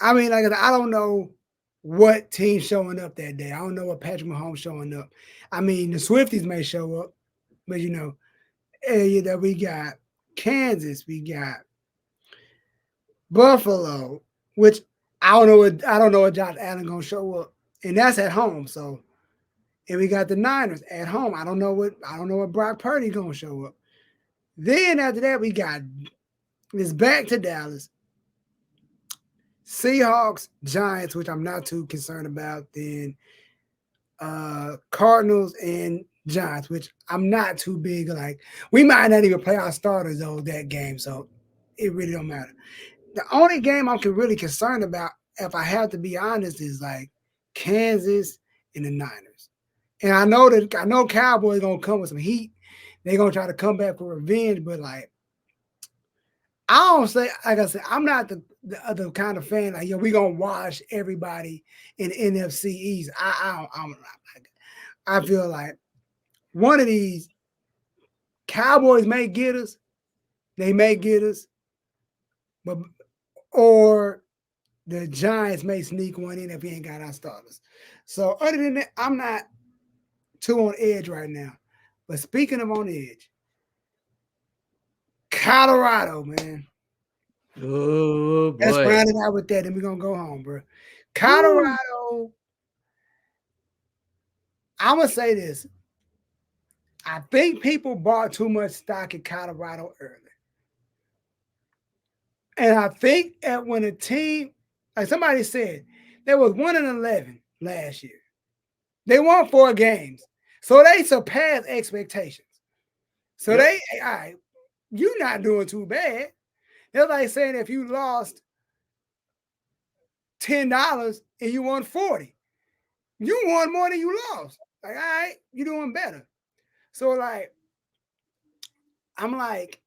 I don't know what team's showing up that day. I don't know what Patrick Mahomes showing up. I mean, the Swifties may show up, but we got Kansas, we got Buffalo, which I don't know what Josh Allen gonna show up, and that's at home. So, and we got the Niners at home. I don't know what Brock Purdy gonna show up. Then after that, we got this back to Dallas, Seahawks, Giants, which I'm not too concerned about. Then Cardinals and Giants, which I'm not too big. Like we might not even play our starters though that game, so it really don't matter. The only game I'm really concerned about, if I have to be honest, is like Kansas and the Niners. And I know Cowboys gonna come with some heat. They're gonna try to come back for revenge, but like I don't say, like I said, I'm not the kind of fan like we gonna wash everybody in NFC East. I feel like one of these Cowboys may get us. They may get us, but or the Giants may sneak one in if we ain't got our starters. So other than that, I'm not too on edge right now. But speaking of on edge, Colorado, man. Oh boy. Let's round it out with that, and we're gonna go home, bro. Colorado. Woo. I'm gonna say this. I think people bought too much stock in Colorado early. And I think that when a team, like somebody said, there was 1-11 last year. They won 4 games. So they surpassed expectations. So all right, you're not doing too bad. They're like saying if you lost $10 and you won 40, you won more than you lost. Like, all right, you're doing better. So like, I'm like,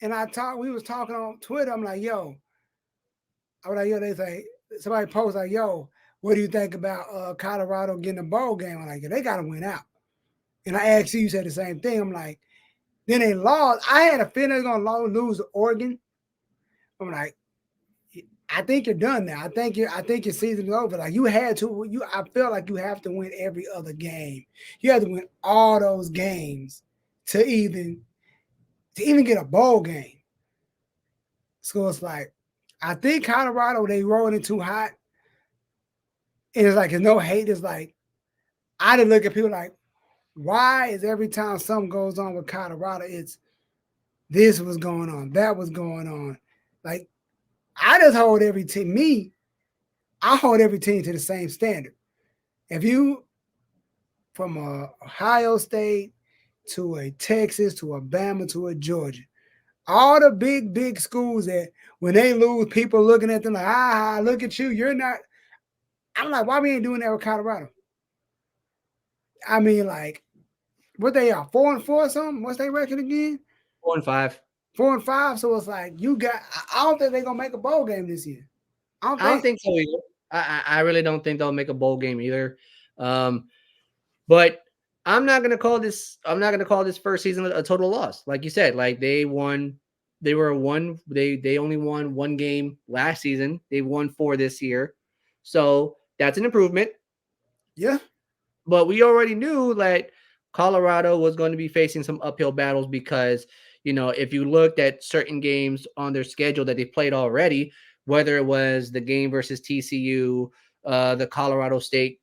and we was talking on Twitter. I'm like, yo, they say somebody post like, yo, what do you think about Colorado getting a bowl game? I'm like, they gotta win out. And I asked you said the same thing. I'm like, then they lost. I had a feeling they're gonna lose to Oregon. I'm like, I think you're done now. I think your season is over. Like I feel like you have to win every other game. You have to win all those games to even get a bowl game. So it's like, I think Colorado, they rolling it too hot. And it's like, there's no hate. It's like, I didn't look at people like, why is every time something goes on with Colorado, it's this was going on, that was going on. Like, I just hold every team, I hold every team to the same standard. If you, from a Ohio State to a Texas to a Bama to a Georgia, all the big schools that when they lose, people looking at them like, look at you, you're not. I'm like, why we ain't doing that with Colorado? I mean, like, what they are 4-4 or something? What's their record again? 4-5. 4-5. So it's like I don't think they're gonna make a bowl game this year. I don't think so either. I really don't think they'll make a bowl game either. But I'm not gonna call this first season a total loss. Like you said, like they only won 1 game last season. They won 4 this year. So that's an improvement. Yeah. But we already knew that Colorado was going to be facing some uphill battles because, if you looked at certain games on their schedule that they played already, whether it was the game versus TCU, the Colorado State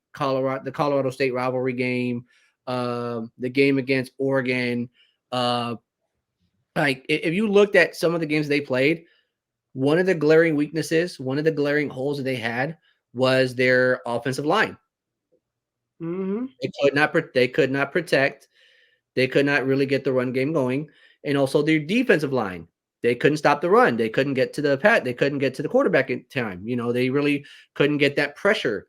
rivalry game, the game against Oregon, like if you looked at some of the games they played, one of the glaring weaknesses, one of the glaring holes that they had was their offensive line. Mm-hmm. They could not protect. They could not really get the run game going, and also their defensive line. They couldn't stop the run. They couldn't get to the pat. They couldn't get to the quarterback in time. They really couldn't get that pressure.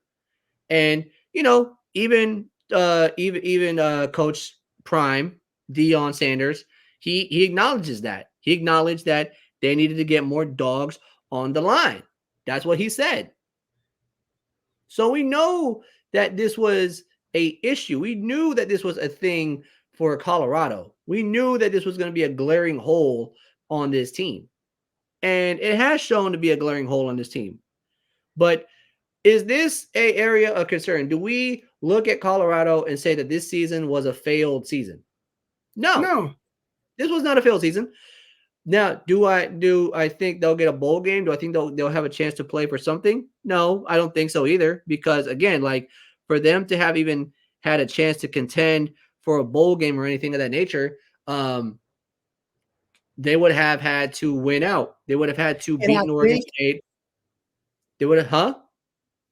And even Coach Prime Deion Sanders, he acknowledges that. He acknowledged that they needed to get more dogs on the line. That's what he said. So we know that this was a issue. We knew that this was a thing for Colorado. We knew that this was going to be a glaring hole on this team. And it has shown to be a glaring hole on this team. But is this an area of concern? Do we look at Colorado and say that this season was a failed season? No. This was not a failed season. Now, do I think they'll get a bowl game? Do I think they'll have a chance to play for something? No, I don't think so either. Because again, like for them to have even had a chance to contend for a bowl game or anything of that nature, they would have had to win out. They would have had to beat Oregon State. They would have,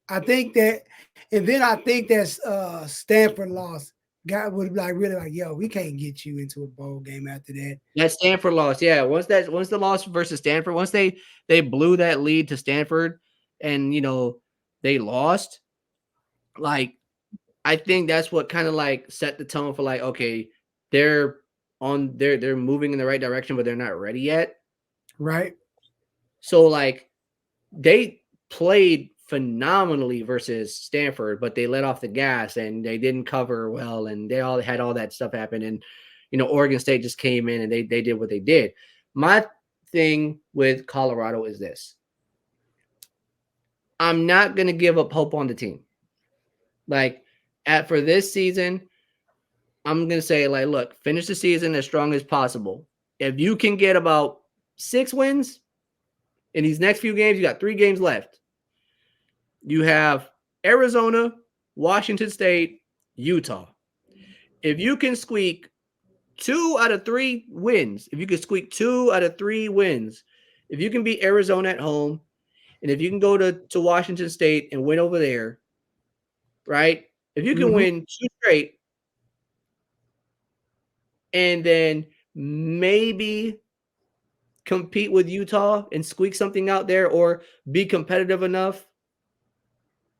I think that, and then I think that Stanford lost. God would be really like, yo, we can't get you into a bowl game after that. That Stanford loss, yeah. Once the loss versus Stanford, once they blew that lead to Stanford, and they lost, like I think that's what kind of like set the tone for like, okay, they're moving in the right direction, but they're not ready yet. Right. So like they played phenomenally versus Stanford, but they let off the gas and they didn't cover well, and they all had all that stuff happen. And Oregon State just came in and they did what they did. My thing with Colorado is this: I'm not going to give up hope on the team. Like, for this season, I'm going to say, like, look, finish the season as strong as possible. If you can get about 6 wins in these next few games, you got 3 games left. You have Arizona, Washington State, Utah. If you can squeak 2 out of 3 wins, if you can beat Arizona at home, and if you can go to Washington State and win over there, right? If you can win 2 straight, and then maybe compete with Utah and squeak something out there or be competitive enough,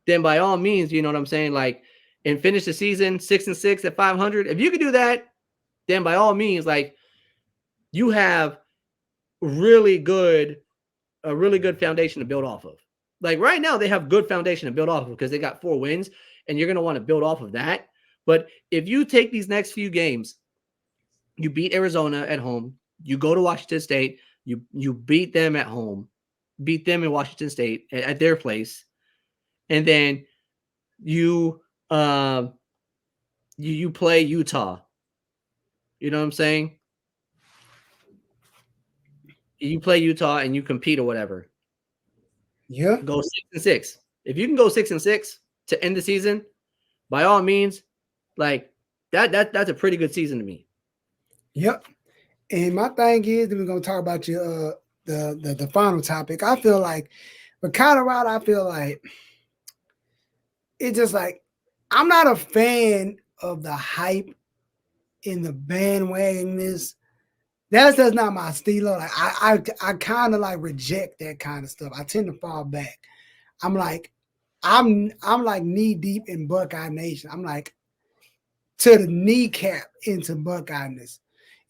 then by all means, you know what I'm saying? Like, and finish the season 6-6 at 500. If you can do that, then by all means, like, you have a really good foundation to build off of. Like, right now, they have good foundation to build off of because they got 4 wins, and you're going to want to build off of that. But if you take these next few games, you beat Arizona at home, you go to Washington State, you beat them at home, beat them in Washington State at their place, and then you play Utah. You know what I'm saying? You play Utah and you compete or whatever. Yeah. Go 6-6. If you can go 6-6 to end the season, by all means, like that's a pretty good season to me. Yep. And my thing is, we're gonna talk about your the final topic. I feel like with Colorado, I feel like it's just like I'm not a fan of the hype in the bandwagonness. That's not my style. Like I kind of like reject that kind of stuff. I tend to fall back. I'm like knee deep in Buckeye Nation. I'm like to the kneecap into Buckeye-ness.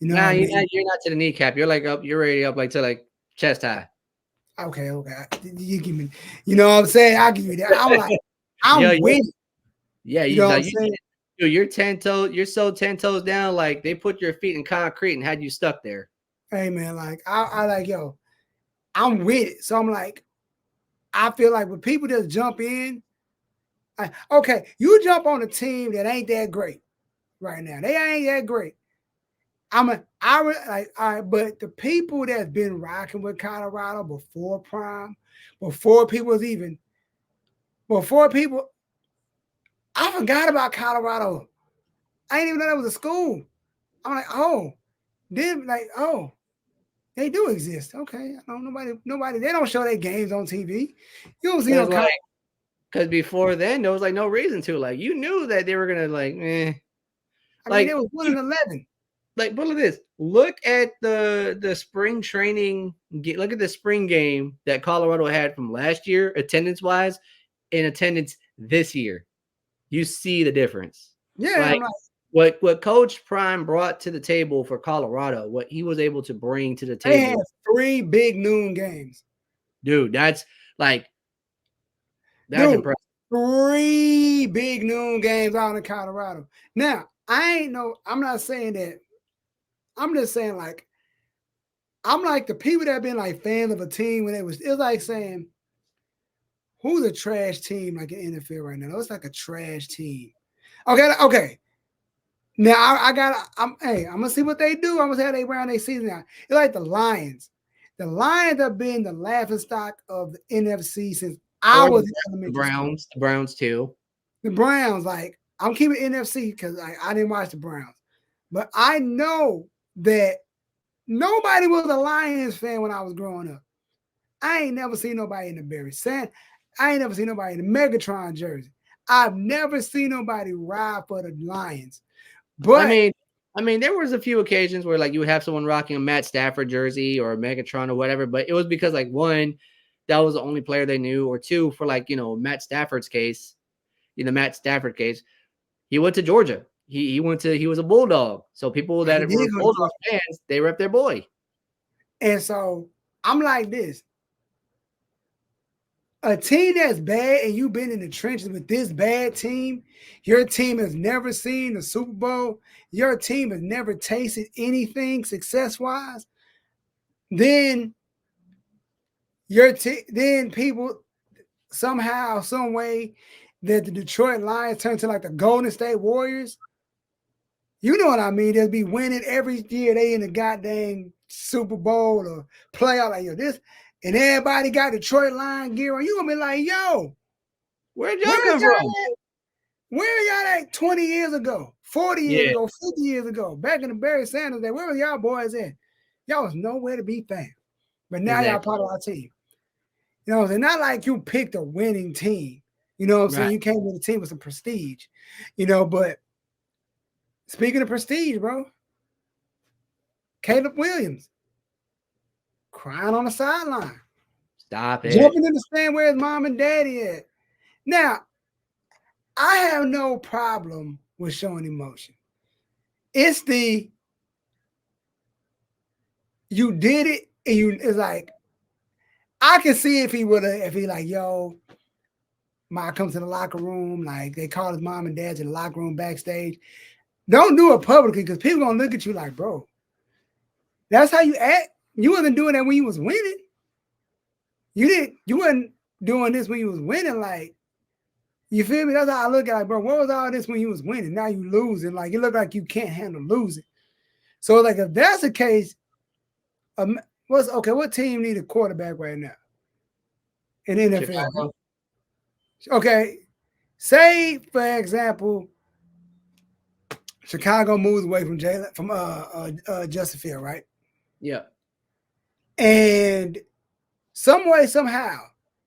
You're not to the kneecap. You're like up. You're ready up like to like chest high. Okay. You give me. You know what I'm saying? I'll give you that. I'm like, I'm with it. Yeah, you know what I'm saying? Dude, you're 10 toes. You're so 10 toes down. Like they put your feet in concrete and had you stuck there. Hey man, like I like I'm with it. So I'm like, I feel like when people just jump in, okay, you jump on a team that ain't that great right now. They ain't that great. But the people that's been rocking with Colorado before Prime, before I forgot about Colorado. I didn't even know that was a school. I'm like, they do exist. Okay. I don't nobody, they don't show their games on TV. You don't see no because before then there was like no reason to. Like you knew that they were gonna like I mean, it was 1-11. Like, but look at this. Look at the spring training. Look at the spring game that Colorado had from last year, attendance wise, in attendance this year. You see the difference. Yeah, like what Coach Prime brought to the table for Colorado, what he was able to bring to the table. They had 3 big noon games. Dude, that's impressive. 3 big noon games out in Colorado. Now, I'm not saying that. I'm just saying, like, I'm like the people that have been like fans of a team when it's like saying, who's a trash team like in the NFL right now? It's like a trash team. Okay. Now I'm gonna see what they do. I'm gonna see how they round their season out. It's like the Lions. The Lions have been the laughing stock of the NFC since I was in elementary school. The Browns too. The Browns, like I'm keeping NFC because I didn't watch the Browns, but I know that nobody was a Lions fan when I was growing up. I ain't never seen nobody in the Barry Sand. I ain't never seen nobody in the Megatron jersey. I've never seen nobody ride for the Lions. But I mean, there was a few occasions where like you would have someone rocking a Matt Stafford jersey or a Megatron or whatever, but it was because like one, that was the only player they knew, or two, for like Matt Stafford case, he went to Georgia. He was a Bulldog. So people that were Bulldog fans, they rep their boy. And so I'm like this. A team that's bad and you've been in the trenches with this bad team, your team has never seen the Super Bowl, your team has never tasted anything success-wise, then then people somehow, some way that the Detroit Lions turn to like the Golden State Warriors. You know what I mean? They'll be winning every year. They in the goddamn Super Bowl or playoff like this, and everybody got Detroit Lion gear on. You gonna be like, yo, where'd y'all come from? Where y'all at 20 years ago, 40 years ago, 50 years ago, back in the Barry Sanders day? Where were y'all boys at? Y'all was nowhere to be found. But now y'all part of our team. You know, it's not like you picked a winning team. You know what I'm saying? You came with a team with some prestige. You know, but speaking of prestige, bro, Caleb Williams crying on the sideline. Stop it. Jumping in the stand where his mom and daddy at. Now, I have no problem with showing emotion. It's the you did it, and it's like I can see if he like, yo, Ma comes to the locker room, like they call his mom and dad to the locker room backstage. Don't do it publicly because people gonna look at you like, bro, that's how you act. You wasn't doing that when you was winning. You wasn't doing this when you was winning. Like, you feel me? That's how I look at it, bro. What was all this when you was winning? Now you losing. Like, you look like you can't handle losing. So, like, if that's the case, what team need a quarterback right now in NFL? Chicago. Okay, say for example, Chicago moves away from Justin Field, right? Yeah. And some way, somehow,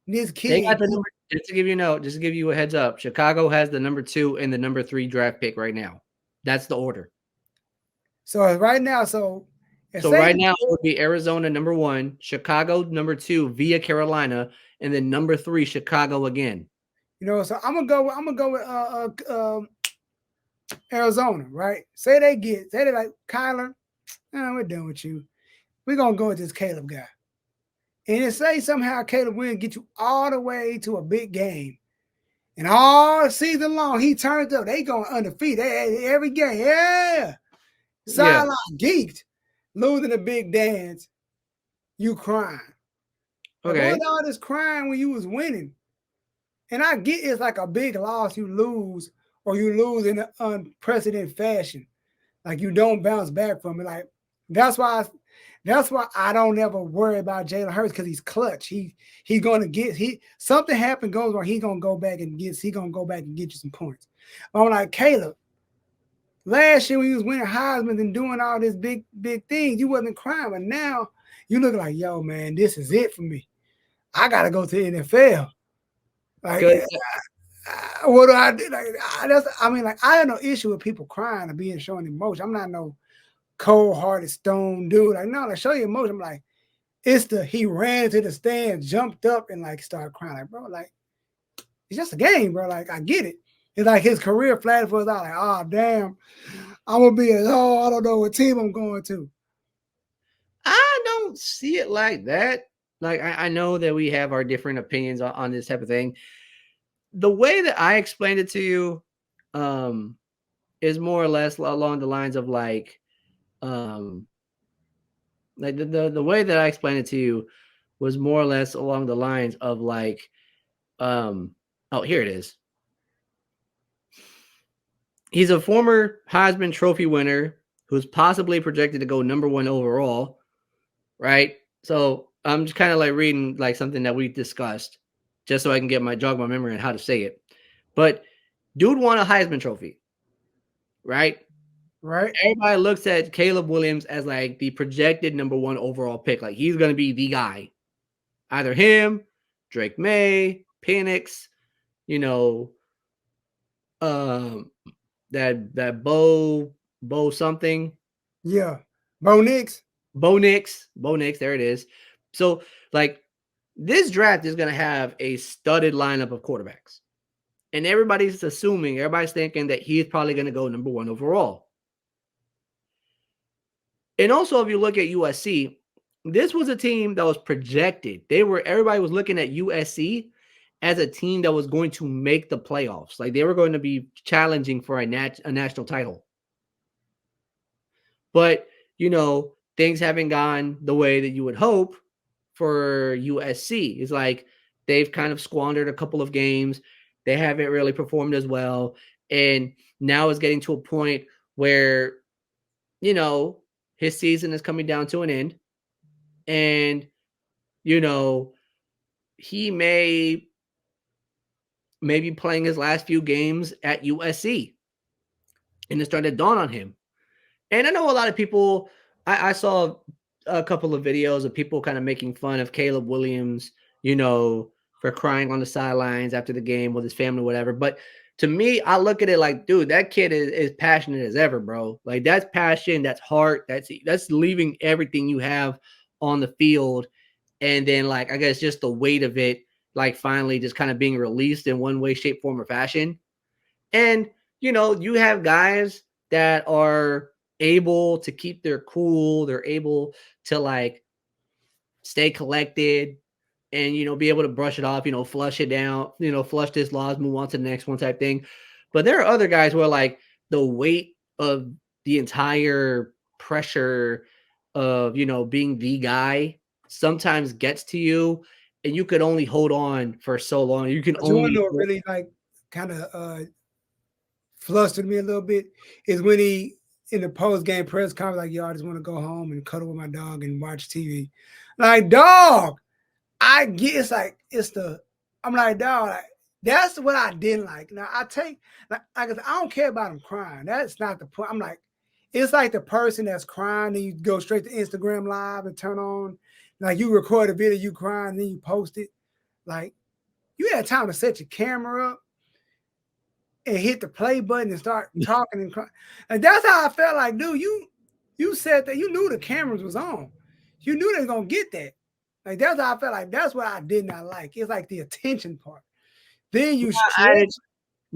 this kid. They got the number, just to give you a heads up. Chicago has the number 2 and the number 3 draft pick right now. That's the order. So right now, right now it would be Arizona number 1, Chicago number 2 via Carolina, and then number 3 Chicago again. You know, so I'm gonna go with Arizona, right? Say they like Kyler, we're done with you. We're gonna go with this Caleb guy. And it say somehow Caleb Williams get you all the way to a big game. And all season long, he turns up. They going undefeated. Every game. Yeah. Sideline geeked. Losing a big dance. You crying. Okay. What all this crying when you was winning? And I get it's like a big loss you lose, or you lose in an unprecedented fashion. Like you don't bounce back from it. Like that's why I don't ever worry about Jalen Hurts, because he's clutch. He's gonna get something happen goes where he's gonna go back and get you some points. But I'm like, Caleb, last year when you was winning Heisman and doing all this big things, you wasn't crying, but now you look like, yo, man, this is it for me. I gotta go to the NFL. Like, what do I do? Like, I have no issue with people crying or being showing emotion. I'm not no cold-hearted stone dude. Like, no, like, show your emotion. I'm like, he ran to the stand, jumped up, and like started crying. Like, bro, like, it's just a game, bro. Like, I get it. It's like his career flashed for us out. Like, oh damn, I'm gonna be I don't know what team I'm going to. I don't see it like that. Like, I know that we have our different opinions on this type of thing. The way that I explained it to you is more or less along the lines of like the way that I explained it to you was more or less along the lines of like here it is. He's a former Heisman Trophy winner who's possibly projected to go number 1 overall, right? So I'm just kind of like reading like something that we discussed just so I can jog my memory on how to say it. But dude won a Heisman Trophy, right? Right. Everybody looks at Caleb Williams as like the projected number 1 overall pick. Like he's going to be the guy. Either him, Drake May, Penix, you know, that Bo something. Yeah. Bo Nix, there it is. So like this draft is going to have a studded lineup of quarterbacks. And everybody's thinking that he's probably going to go number 1 overall. And also, if you look at USC, this was a team that was projected. Everybody was looking at USC as a team that was going to make the playoffs. Like they were going to be challenging for a national title. But, things haven't gone the way that you would hope for USC. It's like they've kind of squandered a couple of games. They haven't really performed as well. And now it's getting to a point where, his season is coming down to an end. And, he may be playing his last few games at USC. And it started to dawn on him. And I know a lot of people, I saw a couple of videos of people kind of making fun of Caleb Williams, for crying on the sidelines after the game with his family, whatever. But to me, I look at it like, dude, that kid is passionate as ever, bro. Like that's passion, that's heart, that's leaving everything you have on the field. And then like, I guess just the weight of it, like finally just kind of being released in one way, shape, form, or fashion. And, you have guys that are able to keep their cool. They're able to like stay collected and, be able to brush it off, flush it down, flush this loss, move on to the next one type thing. But there are other guys where like the weight of the entire pressure of, being the guy sometimes gets to you and you could only hold on for so long. You can only really like kind of flustered me a little bit is when he in the post game press conference like, yo, I just want to go home and cuddle with my dog and watch TV. Like, dog, I get I'm like, dog, like, that's what I didn't like. Now I take like I don't care about him crying. That's not the point. I'm like, it's like the person that's crying and you go straight to Instagram Live and turn on, like you record a video you crying and then you post it. Like you had time to set your camera up and hit the play button and start talking and crying. And that's how I felt like, dude, you said that you knew the cameras was on. You knew they was gonna get that. Like that's how I felt like. That's what I did not like. It's like the attention part. Then you stretch.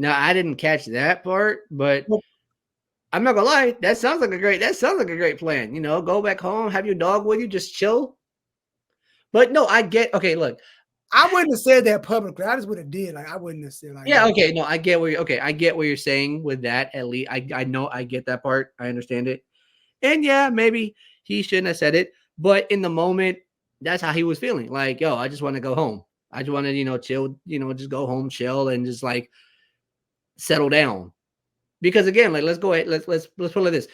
I didn't catch that part, but I'm not gonna lie. That sounds like a great plan. Go back home, have your dog with you, just chill. But no, okay, look. I wouldn't have said that publicly. I just would have did. Like I wouldn't have said like. Yeah, okay, no, I get what you're saying with that. At least I know I get that part. I understand it. And yeah, maybe he shouldn't have said it, but in the moment, that's how he was feeling. Like, yo, I just want to go home. I just want to, chill, just go home, chill, and just like settle down. Because again, like let's put it like this.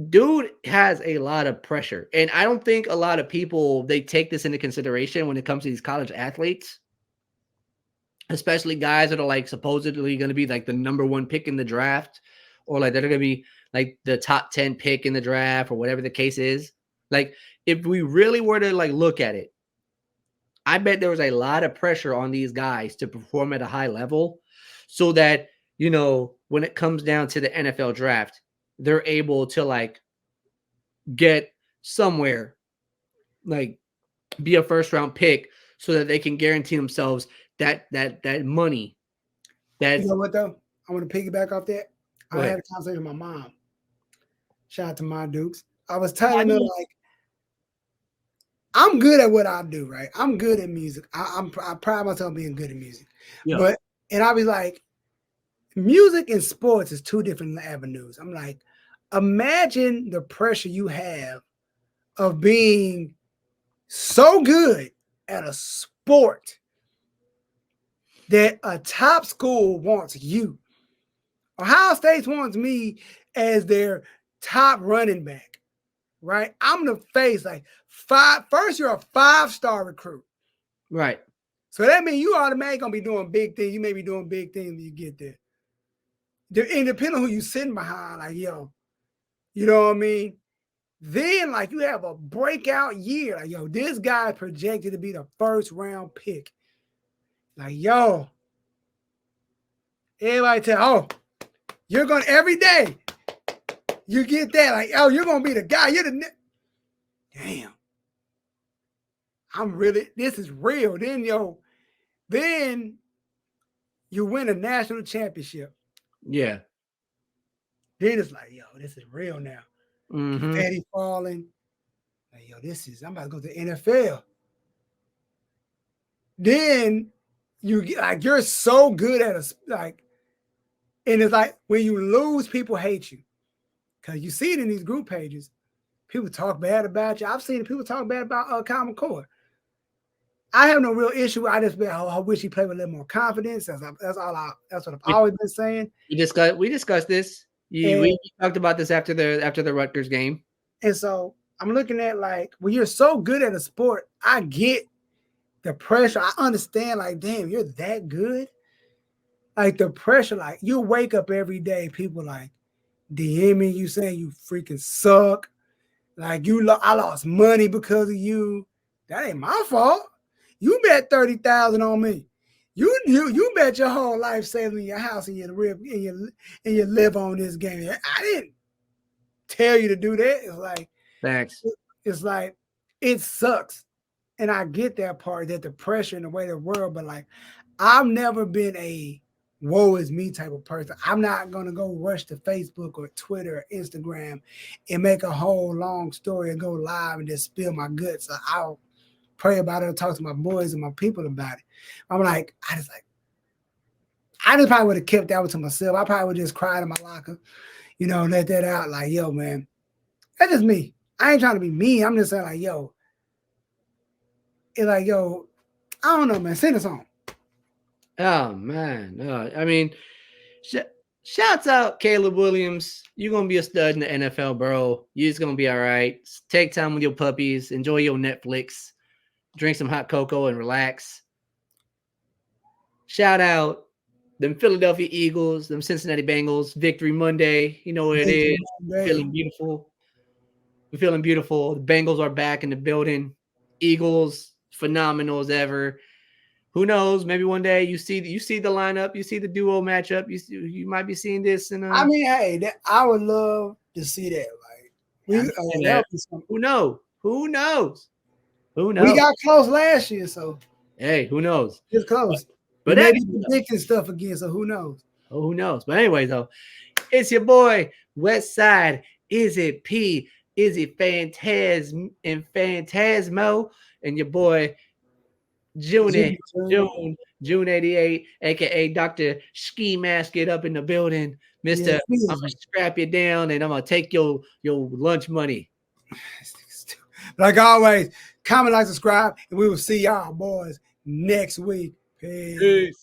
Dude has a lot of pressure. And I don't think a lot of people they take this into consideration when it comes to these college athletes. Especially guys that are like supposedly going to be like the number one pick in the draft, or like they're going to be like the top 10 pick in the draft, or whatever the case is. Like if we really were to like look at it, I bet there was a lot of pressure on these guys to perform at a high level so that, when it comes down to the NFL draft, they're able to like get somewhere, like be a first round pick so that they can guarantee themselves that money. You know what though? I want to piggyback off that. I had a conversation with my mom. Shout out to my Dukes. I was telling her like, I'm good at what I do, right? I'm good at music. I pride myself on being good at music. Yeah. And I was like, music and sports is two different avenues. I'm like, imagine the pressure you have of being so good at a sport that a top school wants you. Ohio State wants me as their top running back, right? I'm the face, like first you're a 5-star recruit. Right. So that means you automatically gonna be doing big things. You may be doing big things when you get there. And depending on who you sitting behind, like, yo, you know what I mean? Then, like, you have a breakout year. Like, yo, this guy projected to be the first round pick. Like, yo, everybody tell, oh, you're going to every day. You get that. Like, oh, you're going to be the guy. You're the damn. This is real. Then, then you win a national championship. Yeah. Then it's like, yo, this is real now. Confetti falling. Like, yo, I'm about to go to the NFL. then you get like you're so good at a like, and it's like when you lose, people hate you because you see it in these group pages. People talk bad about you. I've seen people talk bad about Kyle McCord. I have no real issue. I just I wish he played with a little more confidence. That's all. That's what I've always been saying. We discussed this. We talked about this after the Rutgers game. And so I'm looking at like when you're so good at a sport, I get the pressure. I understand. Like, damn, you're that good. Like the pressure. Like you wake up every day, people like DMing you saying you freaking suck. Like I lost money because of you. That ain't my fault. You bet 30,000 on me. You bet your whole life saving in your house and you live on this game. I didn't tell you to do that. It's like thanks. It's like it sucks, and I get that part, that the pressure and the way the world. But like, I've never been a woe is me type of person. I'm not gonna go rush to Facebook or Twitter or Instagram and make a whole long story and go live and just spill my guts. I'll pray about it and talk to my boys and my people about it. I'm like, I just probably would have kept that one to myself. I probably would just cried in my locker, let that out. Like, yo, man, that's just me. I ain't trying to be mean. I'm just saying, like, yo, it's like, yo, I don't know, man. Send a song. Oh man, I mean, shouts out Caleb Williams. You're gonna be a stud in the NFL, bro. You're just gonna be all right. Take time with your puppies. Enjoy your Netflix. Drink some hot cocoa and relax. Shout out them Philadelphia Eagles, them Cincinnati Bengals. Victory Monday. You know what it is. Feeling beautiful. We're feeling beautiful. The Bengals are back in the building. Eagles, phenomenal as ever. Who knows? Maybe one day you see the lineup, you see the duo matchup. You might be seeing this. And I mean, hey, I would love to see that. Like, who knows? Who knows? Who knows? We got close last year, so hey, who knows? It's close. But maybe predicting stuff again, so who knows? Oh, who knows? But anyway, though, it's your boy Westside. Izzyphatasmo, and your boy June88, aka Dr. Ski Mask it up in the building. Mister, I'm gonna scrap you down and I'm gonna take your lunch money. Like always, comment, like, subscribe, and we will see y'all boys next week. Peace.